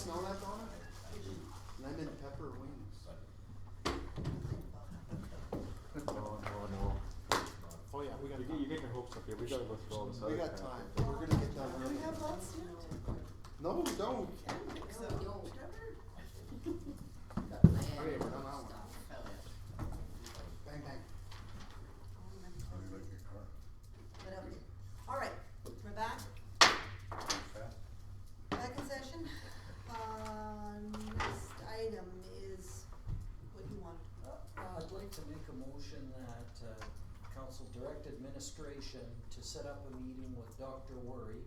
smell that, Donna? Lemon pepper wings. No. Oh yeah, we got You get your hopes up here. We gotta go through all this We other got crap. time. We're gonna get done Do early. we have lots yet? No, we don't. So, Okay, we're done now. Bang, bang. Whatever. All right, we're back. Back in session. Next item is what you want. I'd like to make a motion that council direct administration to set up a meeting with Dr. Worry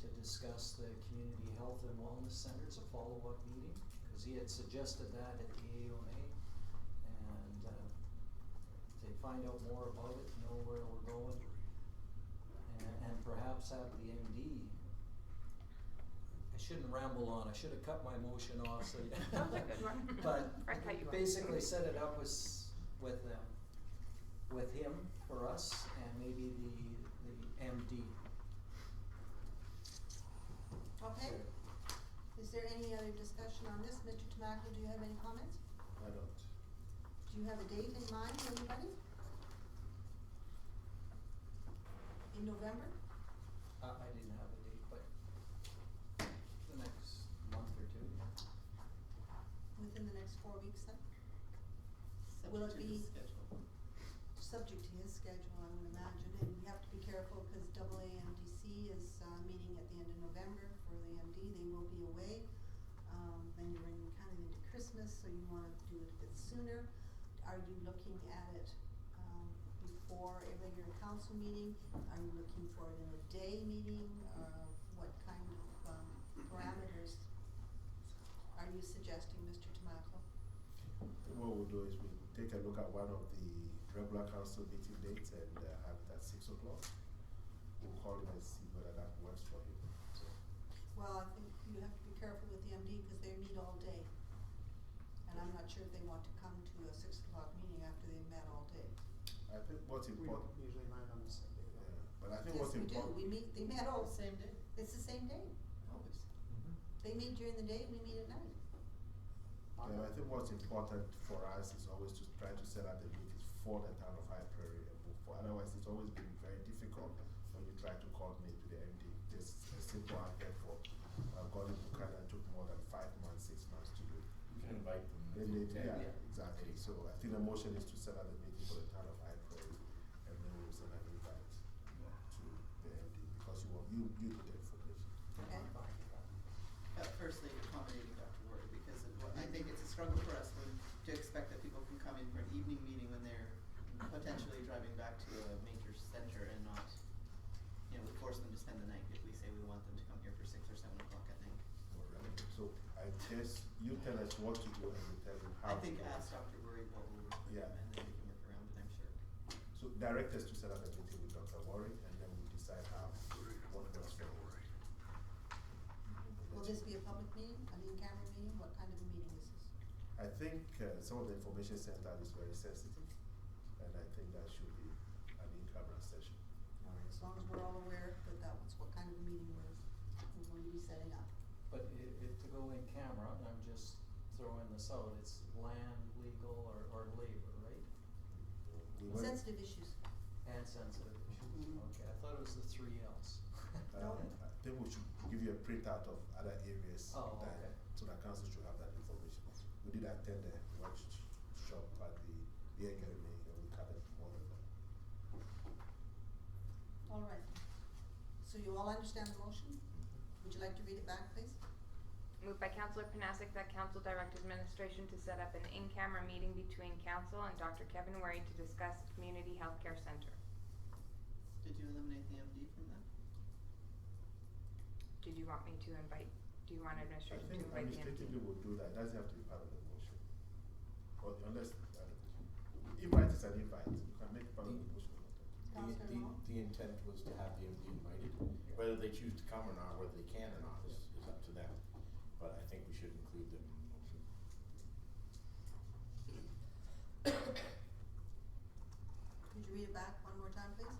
to discuss the community health and wellness centers, a follow-up meeting, because he had suggested that at the AONA, and to find out more about it, know where we're going, and perhaps have the MD. I shouldn't ramble on, I should have cut my motion off, so That was a good one. But I cut you off. basically set it up with him for us and maybe the MD. Okay. Is there any other discussion on this? Mr. Tamaklo, do you have any comments? I don't. Do you have a date in mind, anybody? In November? I didn't have a date, but the next month or two, yeah. Within the next 4 weeks then? Will it be subject to his schedule, I would imagine, and you have to be careful because AAMDC is meeting at the end of November for the MD. They will be away. Then you're kind of into Christmas, so you want to do it a bit sooner. Are you looking at it before a regular council meeting? Are you looking for it in a day meeting? What kind of parameters are you suggesting, Mr. Tamaklo? What we'll do is we'll take a look at one of the regular council meeting dates and have it at 6 o'clock. We'll call him and see whether that works for him. So, Well, I think you have to be careful with the MD because they meet all day. And I'm not sure if they want to come to a 6 o'clock meeting after they've met all day. I think what's We important, don't usually land on the same day. yeah, but I think Yes, what's we do. important. We meet, they met all, Same day, it's the same day. always. They meet during the day, we meet at night. Yeah, I think what's important for us is always to try to set up the meetings for the town of Prairie and move forward. Otherwise, it's always been very difficult when you try to coordinate with the MD. Just a simple enquete for Gordon Buchanan took more than 5 months, 6 months to do. You can invite them. Yeah, exactly. So I think the motion is to set up the meeting for the town of Prairie, and then we'll send an invite to the MD because you do the information. Okay. Firstly, accommodating Dr. Worry, because I think it's a struggle for us to expect that people can come in for an evening meeting when they're potentially driving back to a major center and not, we force them to spend the night if we say we want them to come here for 6 or 7 o'clock at night. So I guess you tell us what to do and we tell you how I think to do it. ask Dr. Worry what will work for Yeah. them, and then we can work around it, I'm sure. So direct us to set up a meeting with Dr. Worry and then we'll decide what works for you. Will this be a public meeting, an in-camera meeting? What kind of a meeting is this? I think some of the information sent out is very sensitive and I think that should be an in-camera session. All right, as long as we're all aware that that's what kind of a meeting we're going to be setting up. But to go in camera, and I'm just throwing this out, it's land, legal, or labor, right? We went, Sensitive issues. And sensitive issues. Mhm. Okay, I thought it was the 3 Ls. No. I think we should give you a printout of other areas Oh, that, okay. so that council should have that information. We did attend the workshop at the Academy and we covered more than that. All right. So you all understand the motion? Would you like to read it back, please? Moved by Councillor Panasic that council direct administration to set up an in-camera meeting between council and Dr. Kevin Worry to discuss community healthcare center. Did you eliminate the MD from that? Do you want administration to I think invite the MD? administratively we'll do that. It doesn't have to be part of the motion. Or unless, invite is an invite. You can make it part of the motion. Councillor Long? The intent was to have the MD invited. Whether they choose to come or not, whether they can or not is up to them. But I think we should include them in the motion. Could you read it back one more time, please?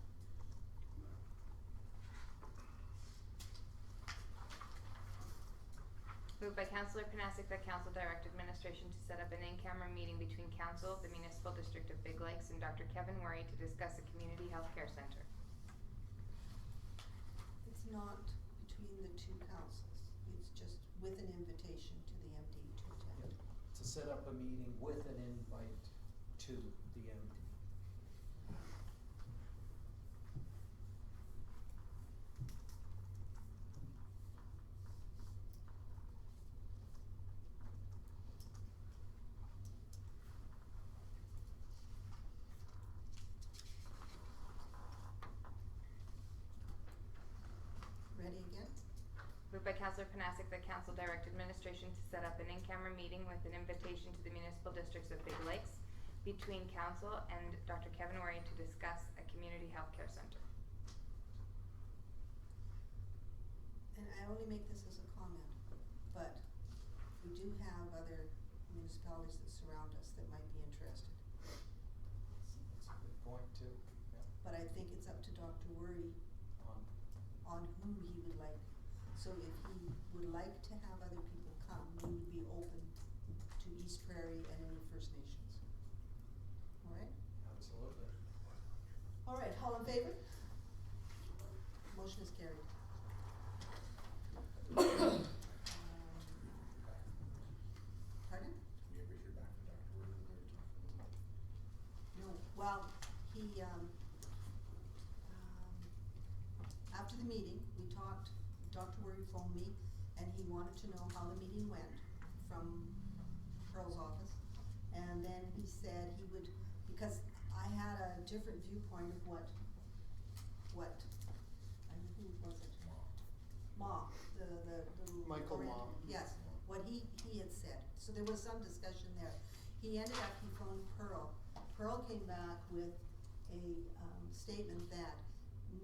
Moved by Councillor Panasic that Council direct administration to set up an in-camera meeting between Council, the Municipal District of Big Lakes, and Dr. Kevin Worry to discuss a community health care center. It's not between the two councils, it's just with an invitation to the MD to attend. To set up a meeting with an invite to the MD. Ready again? Moved by Councillor Panasic that Council direct administration to set up an in-camera meeting with an invitation to the Municipal Districts of Big Lakes between Council and Dr. Kevin Worry to discuss a community health care center. And I only make this as a comment, but we do have other municipalities that surround us that might be interested. That's a good point too, yeah. But I think it's up to Dr. Worry on who he would like. So if he would like to have other people come, we would be open to East Prairie and any First Nations. Alright? Absolutely. Alright, all in favor? Motion is carried. Pardon? Did we ever hear back from Dr. Worry when we were talking about? No, well, he, after the meeting, we talked, Dr. Worry phoned me, and he wanted to know how the meeting went from Pearl's office. And then he said he would, because I had a different viewpoint of what, I mean, who was it? Ma, the little. Michael Ma. Yes, what he had said, so there was some discussion there. He ended up, he phoned Pearl. Pearl came back with a, statement that,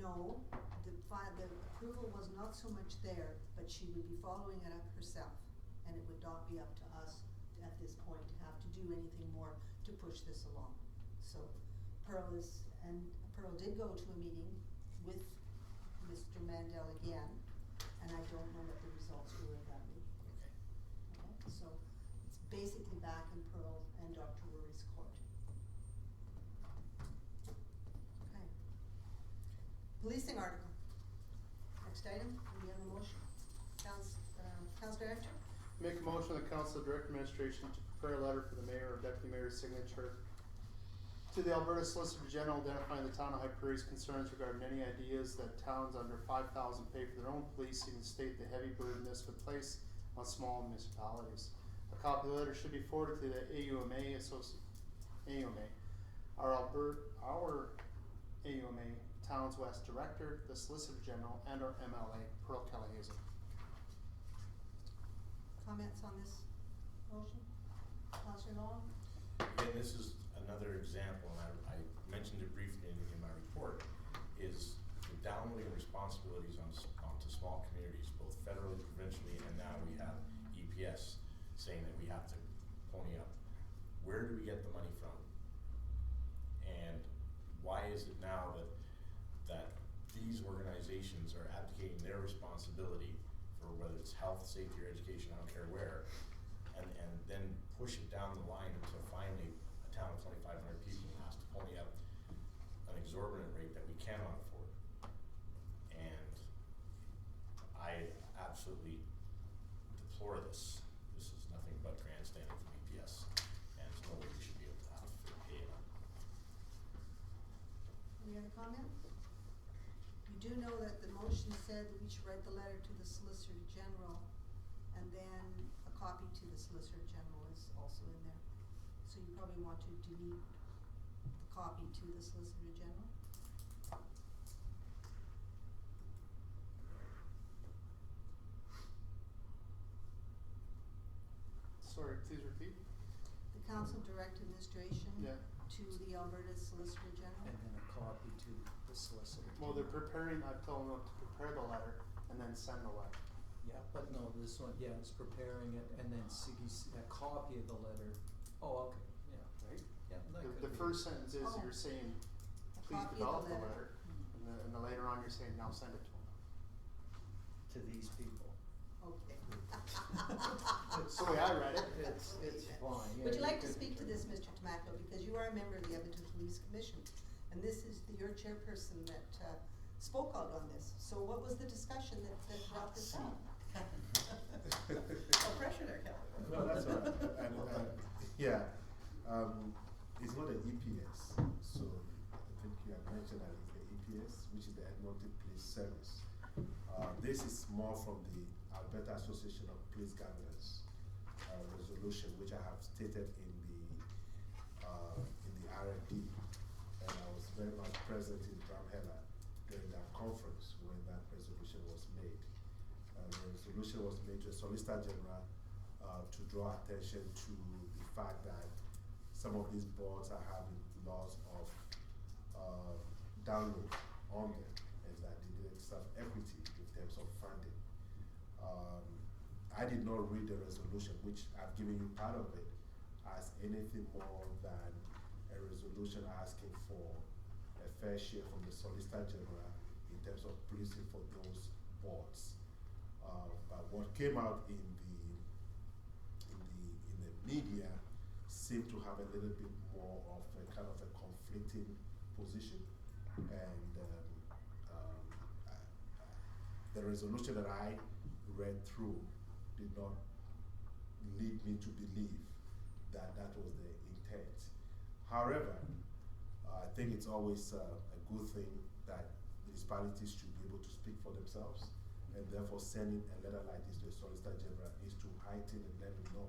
no, the approval was not so much there, but she would be following it up herself. And it would not be up to us at this point to have to do anything more to push this along. So Pearl did go to a meeting with Mr. Mandel again, and I don't know what the results were of that meeting. Okay. Okay, so it's basically back in Pearl and Dr. Worry's court. Okay. Policing article. Next item, we have a motion. Councillor Emter? Make a motion that council direct administration to prepare a letter for the mayor or deputy mayor's signature to the Alberta Solicitor General identifying the town of High Prairie's concerns regarding any ideas that towns under 5,000 pay for their own policing and state the heavy burden this would place on small municipalities. A copy of the letter should be forwarded to the AUMA our AUMA Towns West Director, the Solicitor General, and our MLA, Pearl Kelly-Hazen. Comments on this motion? Councillor Long? Again, this is another example, and I mentioned it briefly in my report, is the downloading responsibilities onto small communities, both federally, provincially, and now we have EPS saying that we have to pony up. Where do we get the money from? And why is it now that these organizations are abdicating their responsibility for whether it's health, safety, or education, I don't care where, and then push it down the line until finally a town of 2,500 people has to pony up an exorbitant rate that we cannot afford. And I absolutely deplore this. This is nothing but grandstanding from EPS, and there's no way we should be able to have to pay it. Any other comments? You do know that the motion said that we should write the letter to the Solicitor General, and then a copy to the Solicitor General is also in there. So you probably want to delete the copy to the Solicitor General. Sorry, please repeat. The council direct administration Yeah. to the Alberta Solicitor General. And then a copy to the solicitor. Well, they're preparing, I've told them to prepare the letter and then send the letter. Yeah, but no, this one, yeah, it's preparing it and then Siggy's, a copy of the letter. Oh, okay, yeah, Right? yeah, that could The be. first sentence is Oh. you're saying, A please copy of develop the the letter. letter, and then later on you're saying, now send it to them. To these people. Okay, That's the way I read it. It's fine, yeah. Would you like to could- speak to this, Mr. Tamaklo, because you are a member of the Edmonton Police Commission, and this is your chairperson that, spoke out on this, so what was the discussion that brought this up? No pressure there, Kelly. No, that's all right. Yeah, it's not an EPS, so I think you have mentioned that it's the EPS, which is the Edmonton Police Service. This is more from the Alberta Association of Police Governors resolution, which I have stated in the RFD, and I was very much present in Drumheller during that conference when that resolution was made. The resolution was made to the Solicitor General to draw attention to the fact that some of these boards are having loss of download on them, and that they didn't serve equity in terms of funding. I did not read the resolution, which I've given you part of it, as anything more than a resolution asking for a fair share from the Solicitor General in terms of policing for those boards. But what came out in the media seemed to have a little bit more of a kind of a conflicting position, and the resolution that I read through did not lead me to believe that that was the intent. However, I think it's always a good thing that municipalities should be able to speak for themselves, and therefore sending a letter like this to the Solicitor General is to heighten and let them know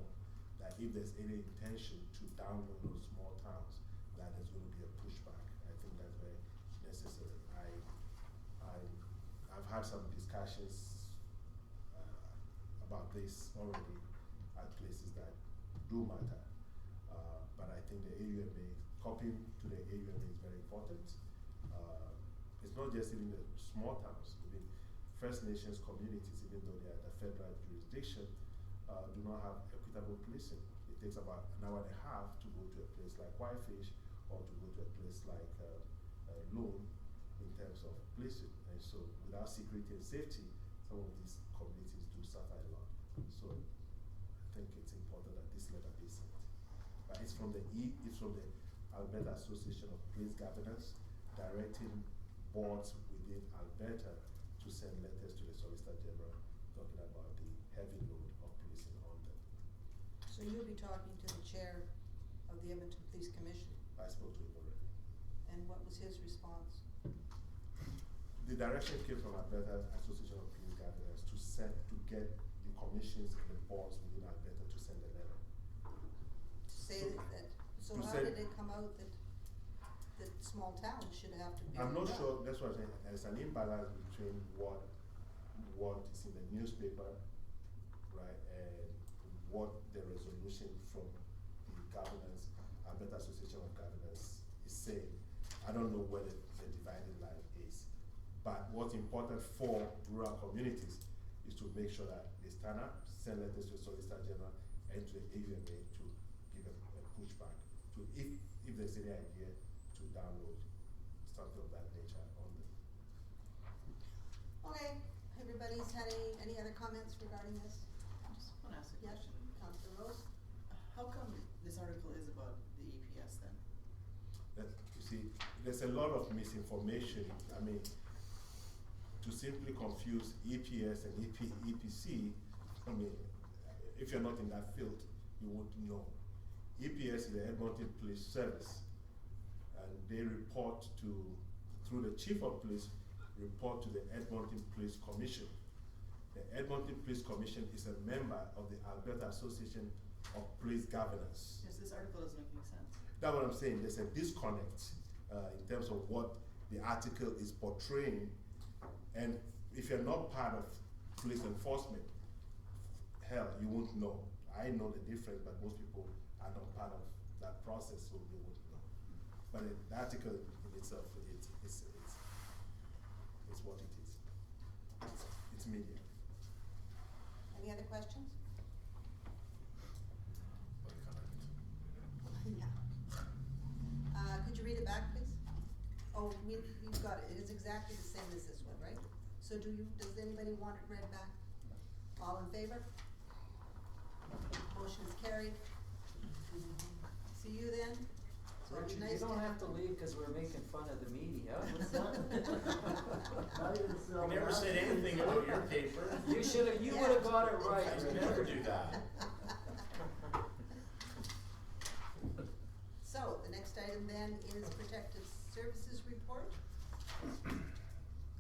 that if there's any intention to download those small towns, that there's going to be a pushback. I think that's very necessary. I've had some discussions about this already at places that do matter, but I think the AUMA, copying to the AUMA is very important. It's not just even the small towns, even First Nations communities, even though they are the federal jurisdiction, do not have equitable policing. It takes about an hour and a half to go to a place like Whitefish or to go to a place like Long in terms of policing. And so without security and safety, some of these communities do suffer a lot. So I think it's important that this letter be sent. But it's from the Alberta Association of Police Governors directing boards within Alberta to send letters to the Solicitor General talking about the heavy load of policing on them. So you'll be talking to the chair of the Edmonton Police Commission, I spoke to him already. and what was his response? The direction came from Alberta Association of Police Governors to get the commissions and the boards within Alberta to send a letter. To say so to how say- did it come out that small towns should have to be? I'm not involved? sure, that's what I'm saying, there's an imbalance between what is in the newspaper, right, and what the resolution from the governors, Alberta Association of Governors is saying. I don't know where the dividing line is. But what's important for rural communities is to make sure that they stand up, send letters to the Solicitor General and to the AUMA to give a pushback to if there's any idea to download something of that nature on them. Okay, everybody's had any other comments regarding this? I just wanna ask a Yes, question. Councillor Rose? How come this article is about the EPS then? That, you see, there's a lot of misinformation. I mean, to simply confuse EPS and EPC, I mean, if you're not in that field, you won't know. EPS is the Edmonton Police Service, and they report through the Chief of Police, report to the Edmonton Police Commission. The Edmonton Police Commission is a member of the Alberta Association of Police Governors. Yes, this article doesn't make any sense. That's what I'm saying. There's a disconnect in terms of what the article is portraying. And if you're not part of police enforcement, hell, you won't know. I know the difference, but most people are not part of that process, so they won't know. But the article in itself, it's what it is. It's media. Any other questions? One comment. Yeah. Could you read it back, please? Oh, we've got it. It is exactly the same as this one, right? So does anybody want it read back? All in favor? carried. See you then. So it'd be Richard, nice you don't have to have leave because we're making fun of the media. What's Not even You sell never that. said anything about your paper. You should've, you Yeah. would've got it right, You Richard. never do that. So, the next item then is Protective Services Report.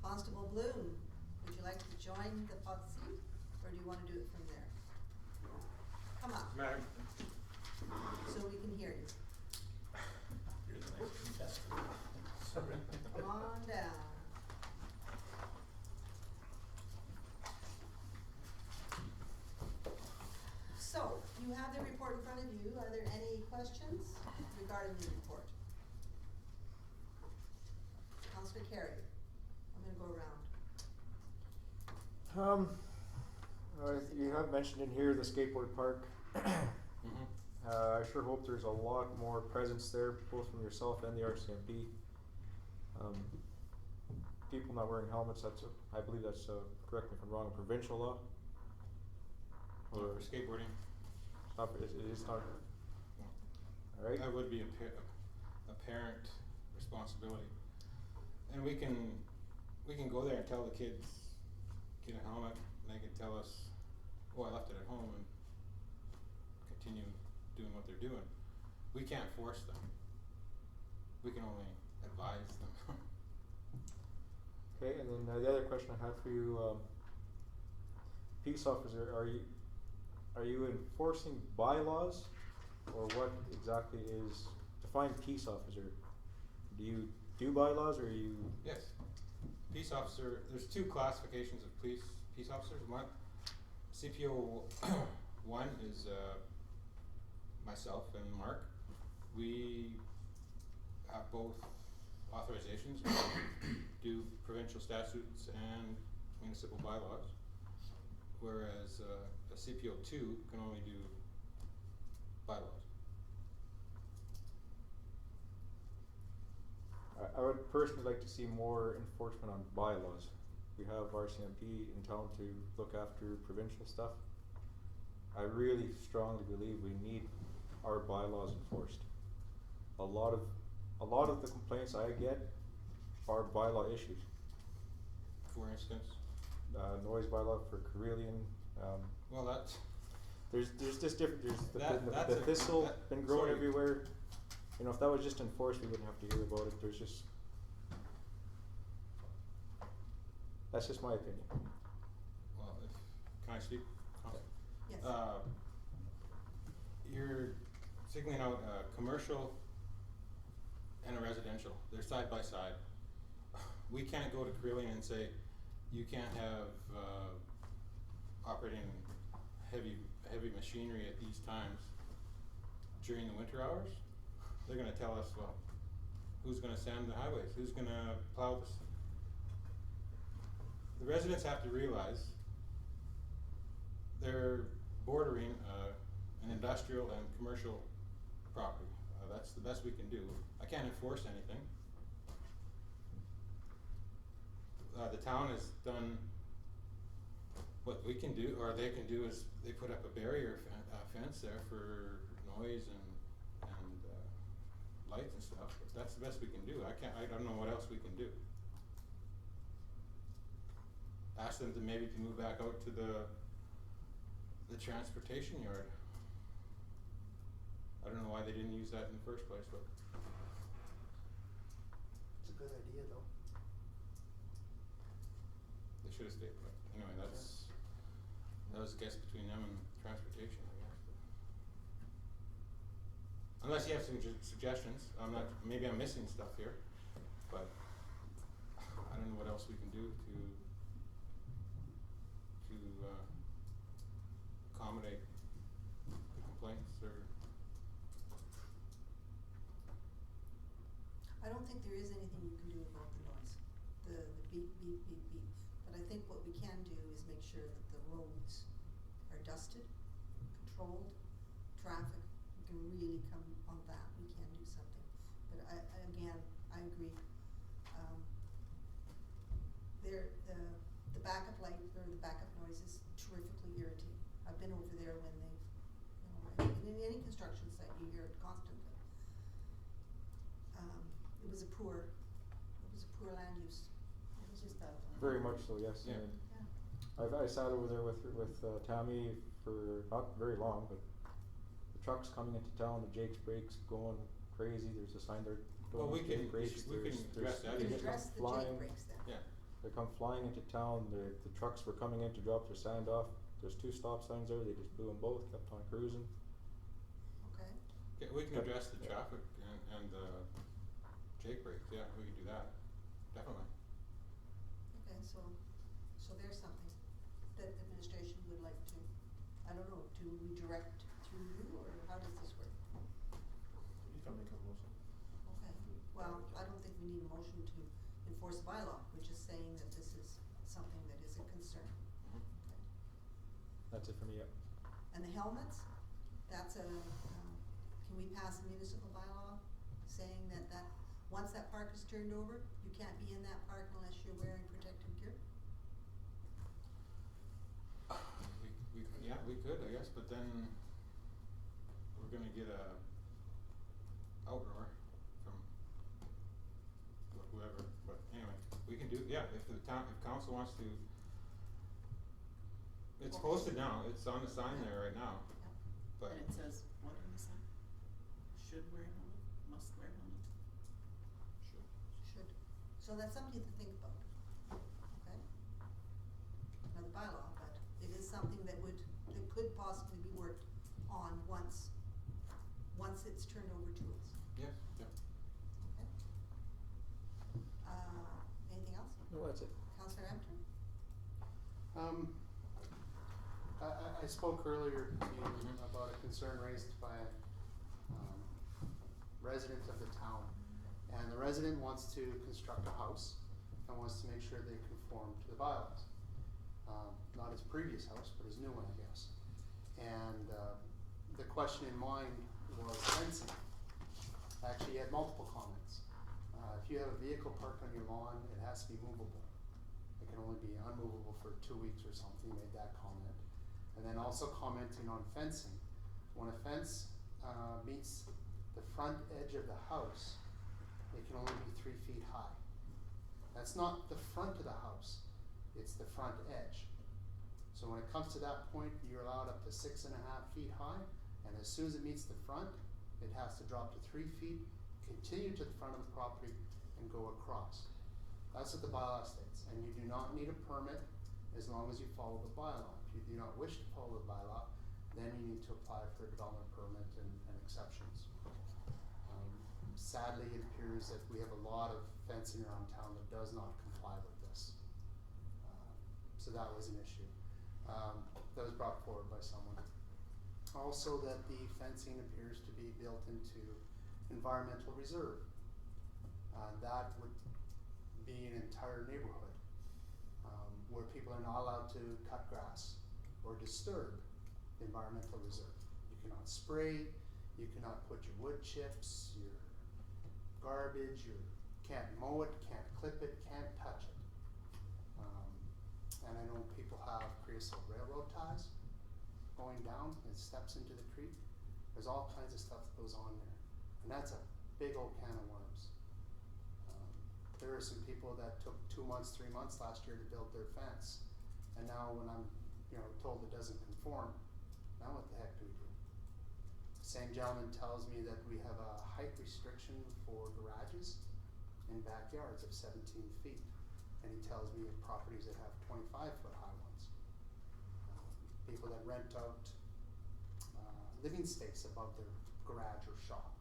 Constable Bloom, would you like to join the pod seat, or do you wanna do it from there? Come up, Madam, so we can hear you. You're the next contestant. Sorry. Come on down. So, you have the report in front of you. Are there any questions regarding the report? Councillor Carrier, I'm gonna go around. You have mentioned in here the skateboard park. I sure hope there's a lot more presence there, both from yourself and the RCMP. People not wearing helmets, I believe that's, correct me if I'm wrong, a provincial law? Or for skateboarding, it's not, it is not, alright? that would be a parent responsibility. And we can go there and tell the kids, get a helmet, and they can tell us, oh, I left it at home, and continue doing what they're doing. We can't force them. We can only advise them. Okay, and then the other question I had for you, peace officer, are you enforcing bylaws, or what exactly is, define peace officer? Do you do bylaws, or you? Yes. Peace officer, there's two classifications of peace officers. One, CPO 1 is myself and Mark. We have both authorizations to do provincial statutes and municipal bylaws, whereas a CPO 2 can only do bylaws. I would personally like to see more enforcement on bylaws. We have RCMP in town to look after provincial stuff. I really strongly believe we need our bylaws enforced. A lot of the complaints I get are bylaw issues. For instance, Noise bylaw for Carillion, well, that's there's just different, That's the a- thistle that- been growing sorry. everywhere. You know, if that was just enforced, we wouldn't have to hear about it. That's just my opinion. well. Can I speak? Yes. You're signaling out a commercial and a residential. They're side by side. We can't go to Carillion and say, you can't have operating heavy machinery at these times during the winter hours. They're gonna tell us, well, who's gonna sand the highways? Who's gonna plow this? The residents have to realize they're bordering an industrial and commercial property. That's the best we can do. I can't enforce anything. The town has done what we can do, or they can do, is they put up a barrier fence there for noise and lights and stuff. But that's the best we can do. I don't know what else we can do. Ask them to maybe to move back out to the transportation yard. I don't know why they didn't use that in the first place, but It's a good idea, though. they should have stayed put. Anyway, that was a guess between them and transportation, I guess. But unless you have some suggestions, maybe I'm missing stuff here, but I don't know what else we can do to accommodate the complaints or. I don't think there is anything you can do about the noise, the beep, beep, beep, beep. But I think what we can do is make sure that the roads are dusted, controlled, traffic, we can really come on that, we can do something. But again, I agree. The backup light or the backup noise is terrifically irritating. I've been over there when they've, you know, was a poor land use. It was just bad. Very much so, yes. Yeah. And Yeah. I sat over there with Tammy for not very long, but the trucks coming into town, the Jake's brakes going crazy. There's a sign there. Well, we Jake can, brakes. we can address that. You can they come address the flying. Jake breaks then. Yeah, They come flying into town. The trucks were coming in to drop their sand off. There's 2 stop signs there. They just blew them both. Kept on cruising. Okay. okay, we can But- address the traffic and the Jake breaks, yeah, we can do that, definitely. Okay, so there's something that administration would like to, I don't know, do we direct through you, or how does this work? You can make a motion. Okay, well, I don't think we need a motion to enforce the bylaw, we're just saying that this is something that is a concern. Mhm. Okay. That's it for me. Yep. And the helmets, that's a, can we pass a municipal bylaw saying that once that park is turned over, you can't be in that park unless you're wearing protective gear? Yeah, we could, I guess, but then we're gonna get a outroar from whoever, but anyway, we can do, yeah, if council wants to. It's Okay. posted now, it's on the sign there right now, Yeah. but. And it says, what on the sign? Should wear helmet, must wear helmet. Should. So that's something to think about, okay? Not the bylaw, but it is something that could possibly be worked on once it's turned over to us, Yes, yeah. okay? Anything else? No, that's it. Councillor Emter? I spoke earlier to you about a concern raised by a resident of the town. And the resident wants to construct a house and wants to make sure they conform to the bylaws. Not his previous house, but his new one, I guess. And the question in mind was fencing. Actually, he had multiple comments. If you have a vehicle parked on your lawn, it has to be movable. It can only be unmovable for 2 weeks or something. He made that comment. And then also commenting on fencing. When a fence meets the front edge of the house, it can only be 3 feet high. That's not the front of the house, it's the front edge. So when it comes to that point, you're allowed up to 6.5 feet high, and as soon as it meets the front, it has to drop to 3 feet, continue to the front of the property, and go across. That's what the bylaw states, and you do not need a permit as long as you follow the bylaw. If you do not wish to follow the bylaw, then you need to apply for a development permit and exceptions. Sadly, it appears that we have a lot of fencing around town that does not comply with this. So that was an issue. That was brought forward by someone. Also, that the fencing appears to be built into environmental reserve. That would be an entire neighborhood where people are not allowed to cut grass or disturb the environmental reserve. You cannot spray, you cannot put your wood chips, your garbage, you can't mow it, can't clip it, can't touch it. And I know people have creosote railroad ties going down and steps into the creek. There's all kinds of stuff that goes on there. And that's a big old can of worms. There are some people that took 2 months, 3 months last year to build their fence. And now when I'm told it doesn't conform, now what the heck do we do? Same gentleman tells me that we have a height restriction for garages in backyards of 17 feet. And he tells me of properties that have 25-foot high ones. People that rent out living space above their garage or shop,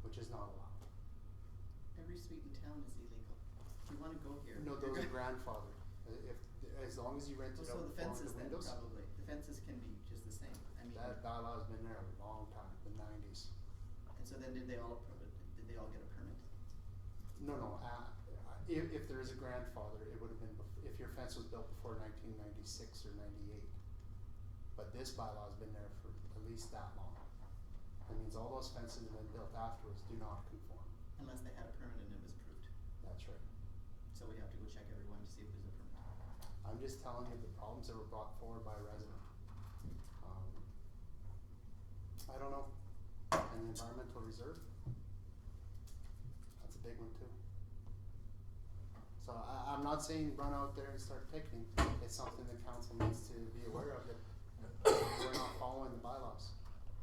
which is not allowed. Every street in town is illegal. If you wanna go here. No, those are grandfathered. As long as you rent it So out the before fences the then, windows. probably, the fences can be just the same, I mean. That bylaw's been there a long time, the 90s. And so then did they all get a permit? No, if there is a grandfather, it would have been, if your fence was built before 1996 or 98. But this bylaw's been there for at least that long. That means all those fences that have been built afterwards do not conform. Unless they had a permit and it was approved. That's right. So we have to go check everyone to see if there's a permit. I'm just telling you the problems that were brought forward by a resident. I don't know. And the environmental reserve, that's a big one too. So I'm not saying run out there and start picking, it's something the council needs to be aware of, that we're not following the bylaws.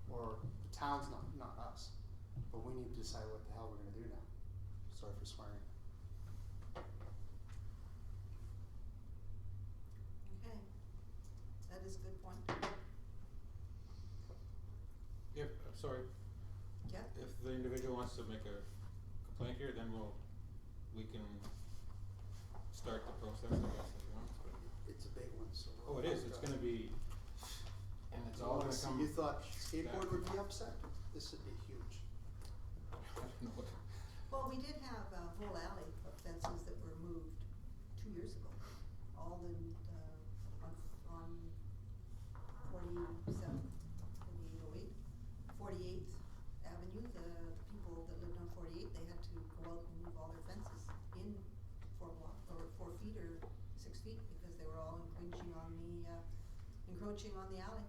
Or the town's not us, but we need to decide what the hell we're gonna do now. Sorry for swearing. Okay, that is a good point. If, sorry, Yeah, if the individual wants to make a complaint here, then we can start the process, I guess, if you want, but. It's a big one, so. Oh, it is, it's gonna be, and it's all gonna come. You thought skateboard back. would be upset? This would be huge. I don't know what. well, we did have a whole alley of fences that were moved 2 years ago, all in, on 47th, 48th Avenue, the people that lived on 48, they had to go out and move all their fences in 4 feet or 6 feet, because they were all encroaching on the alley.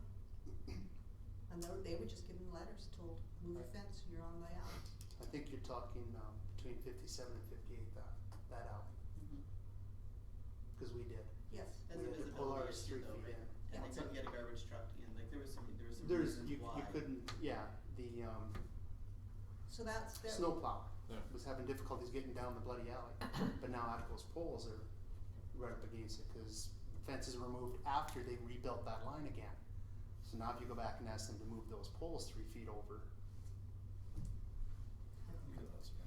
And they were just given letters, told, move your fence, you're on the alley. I think you're talking, between 57 and 58, that alley, cause we did. Yes. As We a had to pull visibility ours issue 3 though, feet right? in. And they Yeah. couldn't get a garbage truck in, like there was some There's, reasons you why. couldn't, yeah, the, So that's, snowplow Yeah. was having difficulties getting down the bloody alley, but now those poles are right up against it, cause fences were moved after they rebuilt that line again. So now if you go back and ask them to move those poles 3 feet over, You guys can.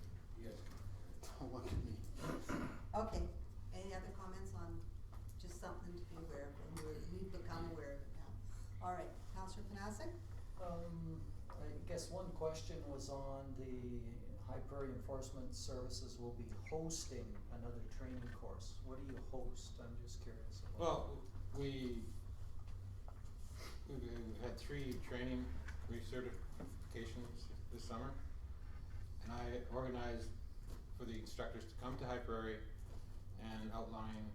don't look at me. okay, any other comments on just something to be aware of, and we've become aware of it now. Alright, Councillor Panasic? I guess one question was on the High Prairie Enforcement Services will be hosting another training course. What do you host? I'm just curious about. Well, we've had 3 training recertifications this summer, and I organized for the instructors to come to High Prairie and outline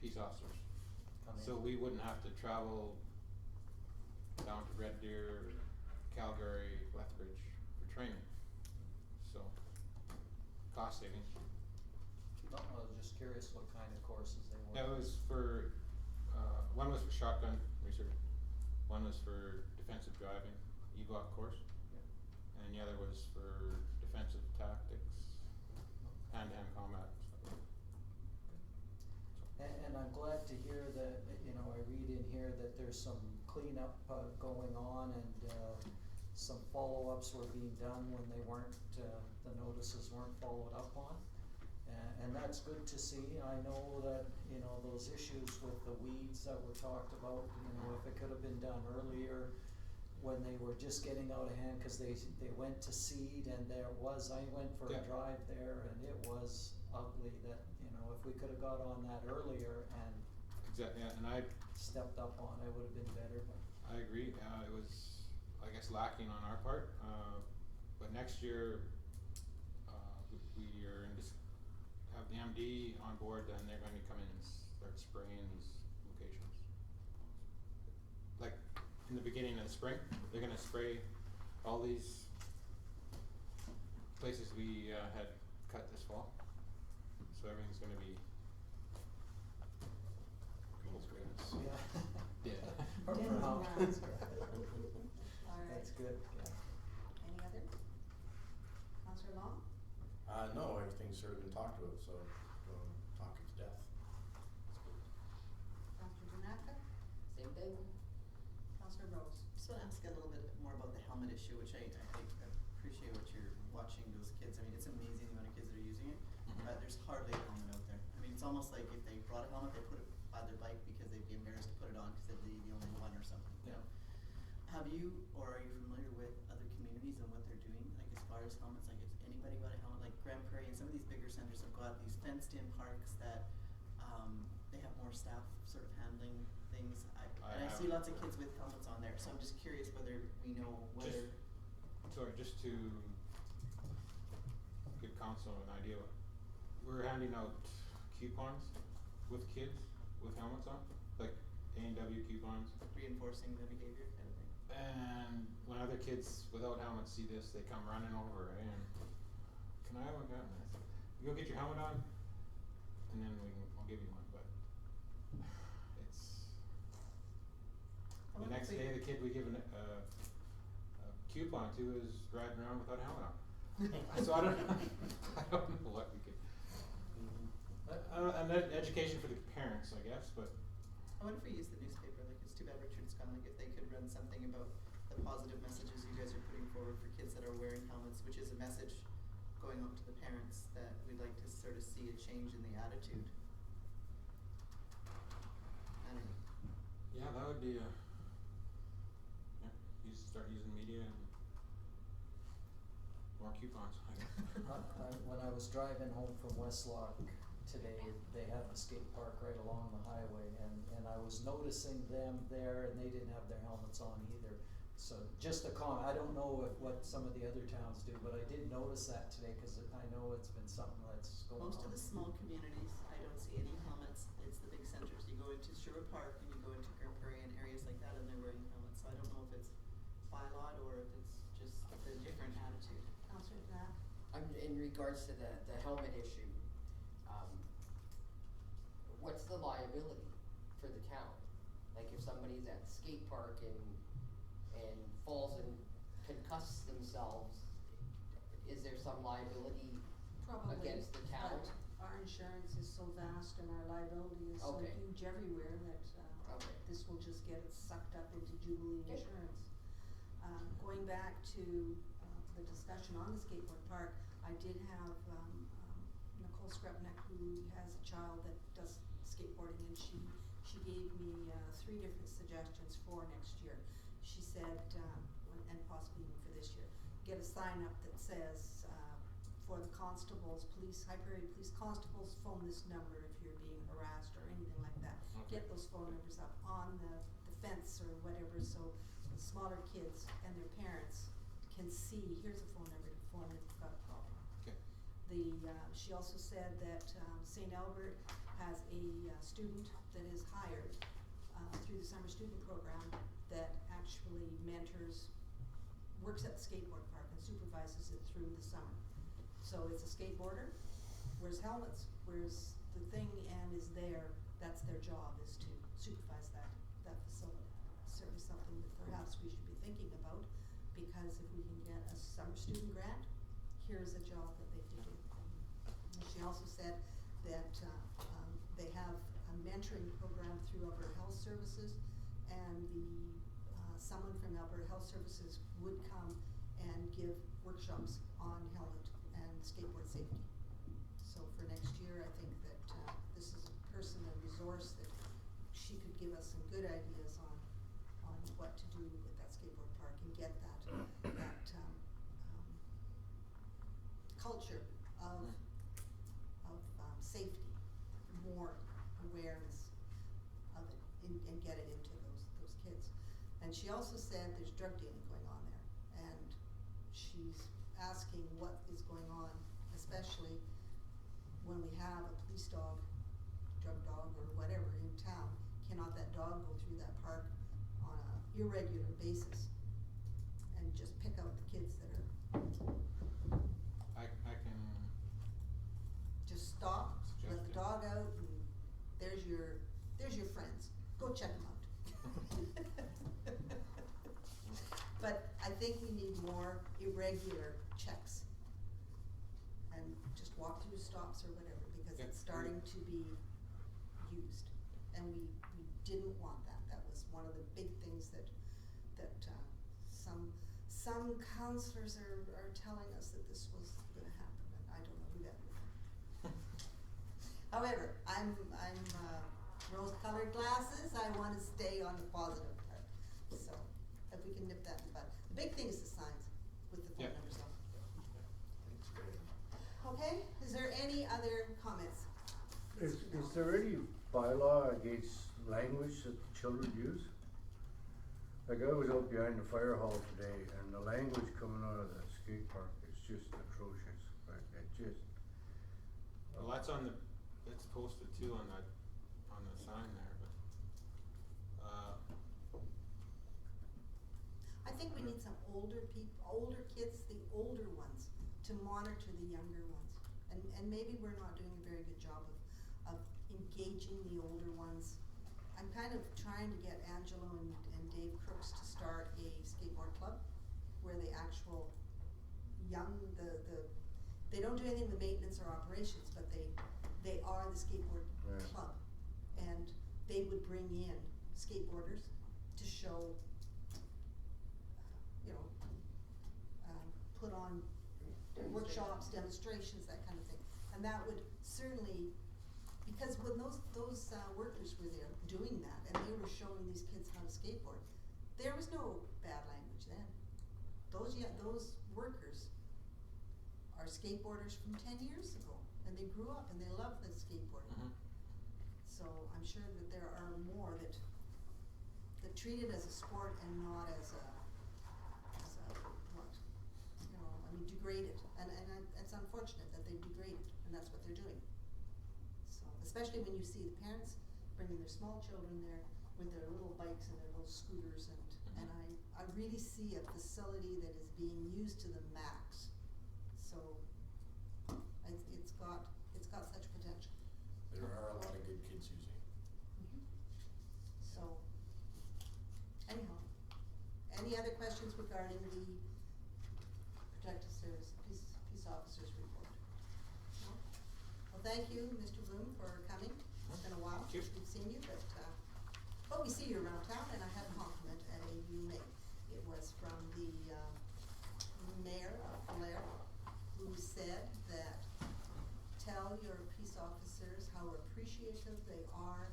peace officers. Come in. So we wouldn't have to travel down to Red Deer, Calgary, Lethbridge for training. So, cost savings. No, I was just curious what kind of courses they were. That was for, one was for shotgun research, one was for defensive driving, EVOC course, and the other was for defensive tactics, hand-to-hand combat, stuff like that. And I'm glad to hear that, I read in here that there's some cleanup going on, and some follow-ups were being done when they weren't, the notices weren't followed up on. And that's good to see. I know that, those issues with the weeds that were talked about, if it could have been done earlier when they were just getting out of hand, cause they went to seed, and I went for a Yeah. drive there, and it was ugly that, if we could have got on that earlier and Exactly, yeah, and I stepped up on it, would have been better, but. agree, it was, I guess, lacking on our part, but next year, we are have the MD on board, and they're going to come in and start spraying these locations. Like, in the beginning of the spring, they're gonna spray all these places we, had cut this fall, so everything's gonna be green screens. Yeah. Yeah. Or Dennis brown. Brown's Alright, That's good, yeah. any other? Councillor Long? No, everything's sort of been talked about, so, talking to death. Councillor Deynaka? Same thing. Councillor Rose? Just wanna ask a little bit more about the helmet issue, which I appreciate what you're watching those kids. I mean, it's amazing the amount of kids that are using it, but there's hardly a helmet out there. I mean, it's almost like if they brought a helmet, they put it by their bike because they'd be embarrassed to put it on because they'd be the only one or something, you Yeah. know? Have you, or are you familiar with other communities and what they're doing, like as far as helmets? Like, has anybody got a helmet? Like Grand Prairie and some of these bigger centers have got these fenced-in parks that, they have more staff sort of handling things. And I see lots of kids with helmets on there, so I'm just curious whether we know whether. Just to give council an idea, we're handing out coupons with kids with helmets on, like A&W coupons. Reinforcing the behavior kind of thing. And when other kids without helmets see this, they come running over and and I look at him and I said, you go get your helmet on, and then I'll give you one, but it's, I the wonder next if we- day, the kid we give a coupon to is riding around without a helmet on. So I don't know what we could, and then education for the parents, I guess, but. I wonder if we use the newspaper, like it's too bad Richard's gone, like if they could run something about the positive messages you guys are putting forward for kids that are wearing helmets, which is a message going out to the parents that we'd like to sort of see a change in the attitude. I don't know. Yeah, that would be start using media and more coupons, I guess. When I was driving home from Westlock today, they have a skate park right along the highway, and I was noticing them there, and they didn't have their helmets on either. So just a comment, I don't know what some of the other towns do, but I did notice that today, cause I know it's been something that's going on. Most of the small communities, I don't see any helmets. It's the big centers. You go into Sherwood Park and you go into Prairie and areas like that, and they're wearing helmets. So I don't know if it's by law or if it's just the different attitude. Councillor Deynaka? In regards to the helmet issue, what's the liability for the town? Like if somebody's at the skate park and falls and concusses themselves, is there some liability Probably, against the town? but our insurance is so vast and our liability is so Okay. huge everywhere that, Okay. this will just get it sucked up into Jubilee Okay. insurance. Going back to, the discussion on the skateboard park, I did have, Nicole Skrupnik, who has a child that does skateboarding, and she gave me, 3 different suggestions for next year. She said, and possibly even for this year, get a sign up that says, for the constables, High Prairie Police Constables, phone this number if you're being harassed or anything like that. Okay. Get those phone numbers up on the fence or whatever, so the smaller kids and their parents can see, here's a phone number to phone if you've got a problem. Okay. She also said that, St. Albert has a student that is hired, through the summer student program that actually works at the skateboard park and supervises it through the summer. So it's a skateboarder, wears helmets, wears the thing and is there, that's their job, is to supervise that facility. Certainly something that perhaps we should be thinking about, because if we can get a summer student grant, here's a job that they can do. And she also said that, they have a mentoring program through Alberta Health Services, and someone from Alberta Health Services would come and give workshops on helmet and skateboard safety. So for next year, I think that, this is a person, a resource that she could give us some good ideas on what to do with that skateboard park and get that culture of safety, more awareness of it, and get it into those kids. And she also said there's drug dealing going on there, and she's asking what is going on, especially when we have a police dog, drug dog or whatever in town. Cannot that dog go through that park on a irregular basis and just pick out the kids that are, I can, just stop, let Suggest the it. dog out, and there's your friends, go check them out. But I think we need more irregular checks, and just walk through stops or whatever, because Yeah. it's starting to be used, and we didn't want that. That was one of the big things that some councillors are telling us that this was gonna happen, and I don't know who that is. However, I'm rose-colored glasses, I wanna stay on the positive part, so if we can nip that in the bud. The big thing is the signs with the phone Yeah. numbers on. That's great. Okay, is there any other comments? Is there any bylaw against language that the children use? Like I was out behind the fire hall today, and the language coming out of the skate park is just atrocious, like it just. well, that's posted too on the sign there, but, I think we need some older kids, the older ones, to monitor the younger ones. And maybe we're not doing a very good job of engaging the older ones. I'm kind of trying to get Angelo and Dave Crooks to start a skateboard club where the actual young, they don't do anything with maintenance or operations, but they are the skateboard Right. club. And they would bring in skateboarders to show, put on workshops, demonstrations, that kind of thing. And that would certainly, because when those workers were there doing that, and they were showing these kids how to skateboard, there was no bad language then. Those workers are skateboarders from 10 years ago, and they grew up and they love the skateboarding. Mhm. So I'm sure that there are more that treat it as a sport and not as a degrade it. And it's unfortunate that they degrade it, and that's what they're doing. So, especially when you see the parents bringing their small children there with their little bikes and their little scooters, and I really see a facility that is being used to the max. So, it's got such potential. There are a lot of good kids using it. So, anyhow, any other questions regarding the Protective Service Peace Officers report? No? Well, thank you, Mr. Bloom, for coming. It's been a while since we've seen you, but we see you around town, and I had a compliment you made. It was from the mayor of Blair, who said that tell your peace officers how appreciative they are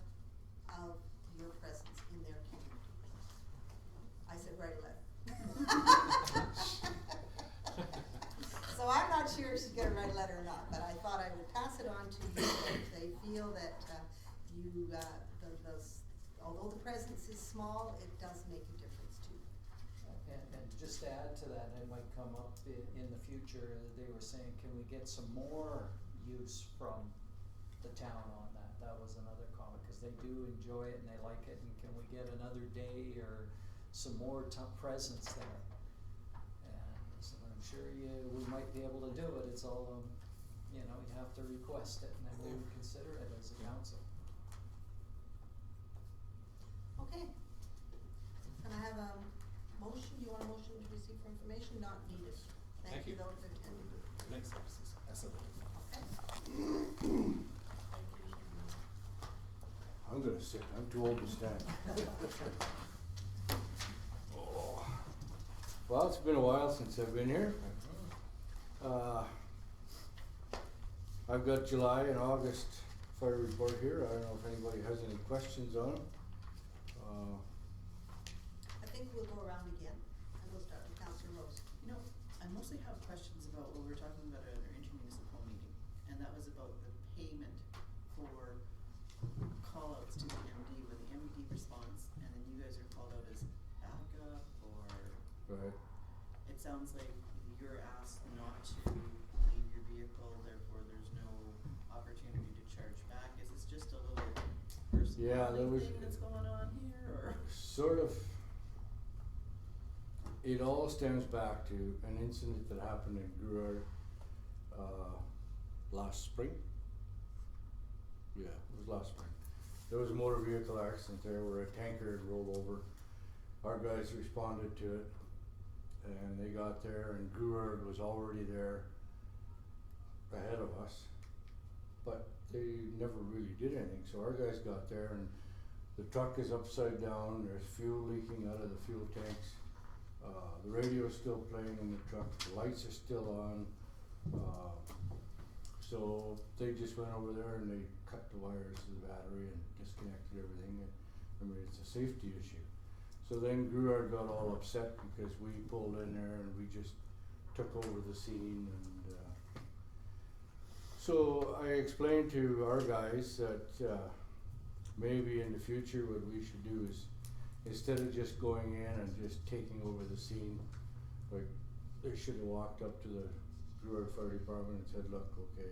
of your presence in their community. I said, write a letter. So I'm not sure if she's gonna write a letter or not, but I thought I would pass it on to you, if they feel that although the presence is small, it does make a difference too. And just to add to that, it might come up in the future, they were saying, can we get some more use from the town on that? That was another comment, because they do enjoy it and they like it, and can we get another day or some more presence there? And so I'm sure we might be able to do it. It's all, you have to request it, and then we would consider it as a council. Okay. Can I have a motion? You want a motion to receive for information? Not needed. Thank you though for attending. Next services, Okay. I'm gonna sit, I'm too old to stand. Oh. Well, it's been a while since I've been here. I've got July and August fire report here. I don't know if anybody has any questions on them. I think we'll go around again, and we'll start with Councillor Rose. I mostly have questions about what we were talking about at our intermunicipal meeting, and that was about the payment for call-outs to the MD when the MD responds, and then you guys are called out as backup, or Right. it sounds like you're asked not to leave your vehicle, therefore there's no opportunity to charge back. Is this just a little Yeah, there personal was- thing that's going on here, or? Sort of. It all stems back to an incident that happened in Gruer, last spring. Yeah, it was last spring. There was a motor vehicle accident there where a tanker had rolled over. Our guys responded to it, and they got there, and Gruer was already there ahead of us. But they never really did anything, so our guys got there, and the truck is upside down, there's fuel leaking out of the fuel tanks. The radio's still playing in the truck, the lights are still on. So they just went over there and they cut the wires to the battery and disconnected everything. I mean, it's a safety issue. So then Gruer got all upset because we pulled in there and we just took over the scene, and so I explained to our guys that maybe in the future what we should do is, instead of just going in and just taking over the scene, like, they should have walked up to the Gruer Fire Department and said, look, okay,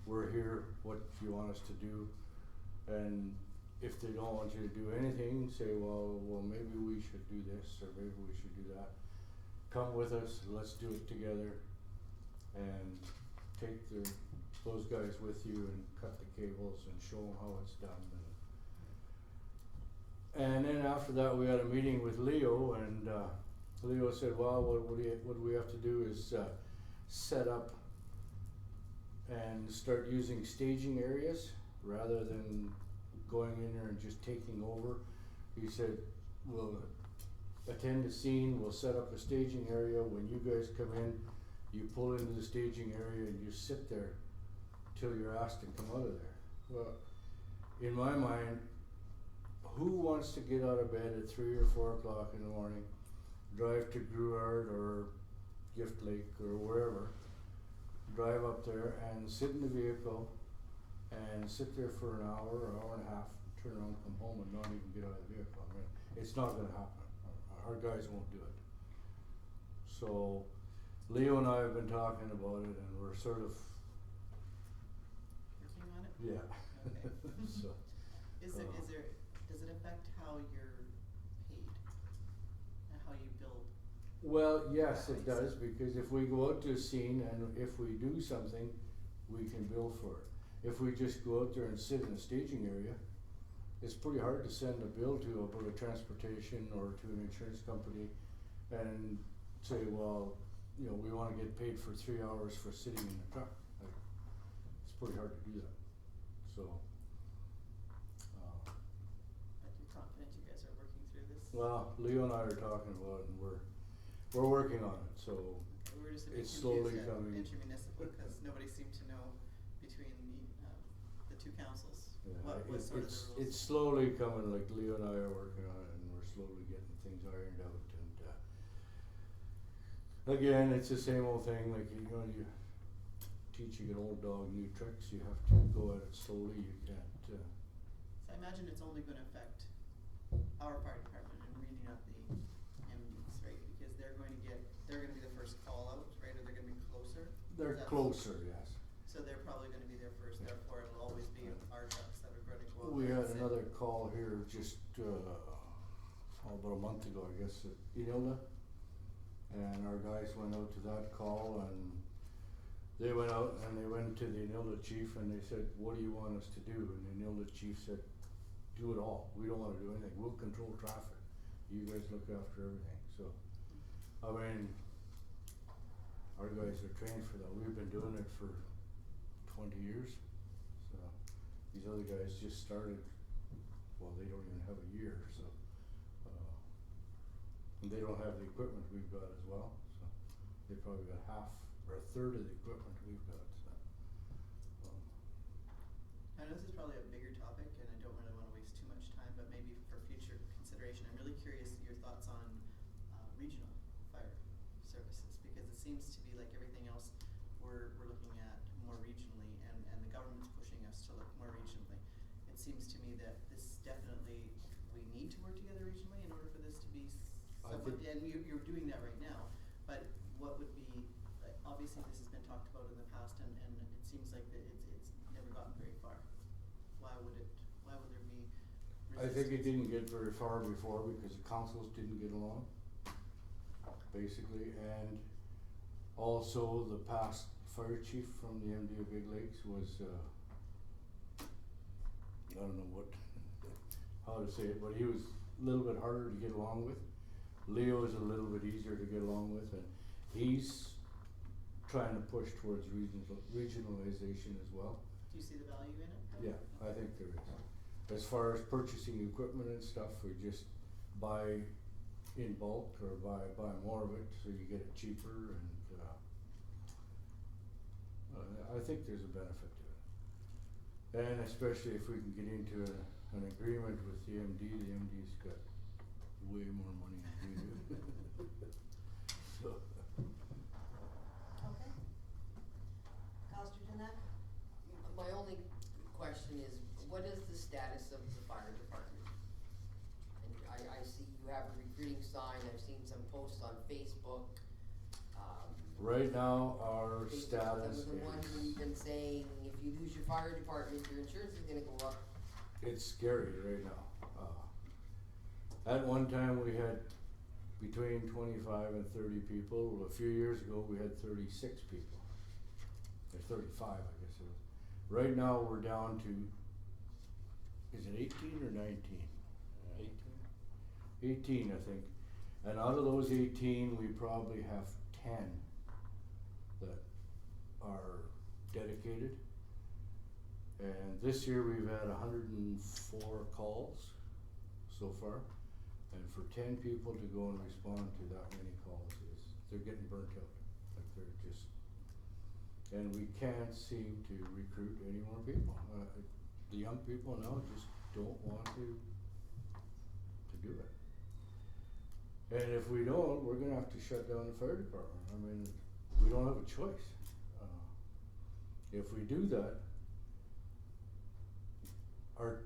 we're here, what do you want us to do? And if they don't want you to do anything, say, well, maybe we should do this, or maybe we should do that. Come with us, let's do it together. and take those guys with you and cut the cables and show them how it's done. And then after that, we had a meeting with Leo, and Leo said, well, what we have to do is set up and start using staging areas rather than going in there and just taking over. He said, we'll attend the scene, we'll set up a staging area. When you guys come in, you pull into the staging area and you sit there till you're asked to come out of there. Well, in my mind, who wants to get out of bed at 3 or 4 o'clock in the morning, drive to Gruard or Gift Lake or wherever, drive up there and sit in the vehicle and sit there for an hour or hour and a half, turn around, come home and not even get out of the vehicle? I mean, it's not gonna happen. Our guys won't do it. So Leo and I have been talking about it, and we're sort of, Working on it? yeah. Okay. So, Does it affect how you're paid? And how you build? well, yes, it does, because if we go out to a scene and if we do something, we can bill for it. If we just go out there and sit in a staging area, it's pretty hard to send a bill to about a transportation or to an insurance company and say, well, you know, we wanna get paid for 3 hours for sitting in the truck. Like, it's pretty hard to do that, so. Like, you're confident you guys are working through this? Well, Leo and I are talking about it, and we're working on it, so We're just a bit it's slowly confused at coming. intermunicipal, cause nobody seemed to know between the two councils, Yeah, what sort of the rules. it's slowly coming, like Leo and I are working on it, and we're slowly getting things ironed out, and again, it's the same old thing, like, you know, you teaching an old dog new tricks, you have to go at it slowly, you can't, So I imagine it's only gonna affect our fire department and reading out the MDs, right? Because they're gonna be the first call out, right, or they're gonna be closer? they're That's- closer, yes. So they're probably gonna be there first, therefore it'll always be our trucks that are gonna go out We there had and sit. another call here just, about a month ago, I guess, at Enilda. And our guys went out to that call, and they went out and they went to the Enilda chief and they said, what do you want us to do? And the Enilda chief said, do it all, we don't wanna do anything, we'll control traffic, you guys look after everything, so. I mean, our guys are trained for that, we've been doing it for 20 years, so. These other guys just started, well, they don't even have a year, so. And they don't have the equipment we've got as well, so they probably got half or a third of the equipment we've got, so. I know this is probably a bigger topic and I don't really wanna waste too much time, but maybe for future consideration, I'm really curious your thoughts on regional fire services, because it seems to be like everything else we're looking at more regionally, and the government's pushing us to look more regionally. It seems to me that this definitely, we need to work together regionally in order for this to be I somewhat, think- and you're doing that right now, but what would be, like, obviously this has been talked about in the past, and it seems like that it's never gotten very far. Why would there be resistance? I think it didn't get very far before because the councils didn't get along, basically, and also the past fire chief from the MD of Big Lakes was, I don't know what, how to say it, but he was a little bit harder to get along with. Leo is a little bit easier to get along with, and he's trying to push towards regionalization as well. Do you see the value in it? Yeah, I think there is. As far as purchasing equipment and stuff, we just buy in bulk or buy more of it, so you get it cheaper, and I think there's a benefit to it. And especially if we can get into an agreement with the MD's got way more money than we do. So. Okay. Councillor Deynaka? My only question is, what is the status of the fire department? And I see you have a recruiting sign, I've seen some posts on Facebook. Right now, our Facebook, status some of the ones is, you've been saying, if you lose your fire department, your insurance is gonna go up. it's scary right now. At one time, we had between 25 and 30 people. A few years ago, we had 36 people. or 35, I guess it was. Right now, we're down to, is it 18 or 19? 18, I think. And out of those 18, we probably have 10 that are dedicated. And this year we've had 104 calls so far. And for 10 people to go and respond to that many calls they're getting burnt out. Like they're just, and we can't seem to recruit any more people. The young people now just don't want to do it. And if we don't, we're gonna have to shut down the fire department. I mean, we don't have a choice. If we do that, our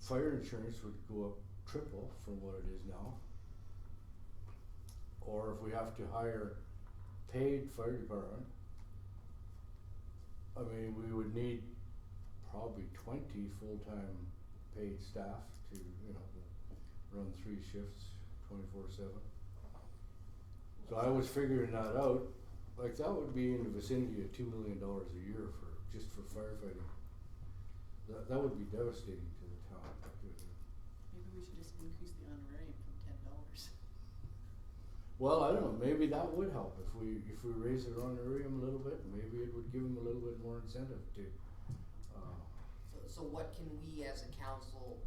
fire insurance would go up triple from what it is now. Or if we have to hire paid fire department, I mean, we would need probably 20 full-time paid staff to, run 3 shifts, 24/7. So I was figuring that out, like that would be in the vicinity of $2 million a year just for firefighting. That would be devastating to the town. Maybe we should just increase the honorarium from $10. Well, I don't know, maybe that would help if we raise their honorarium a little bit, maybe it would give them a little bit more incentive to. So what can we as a council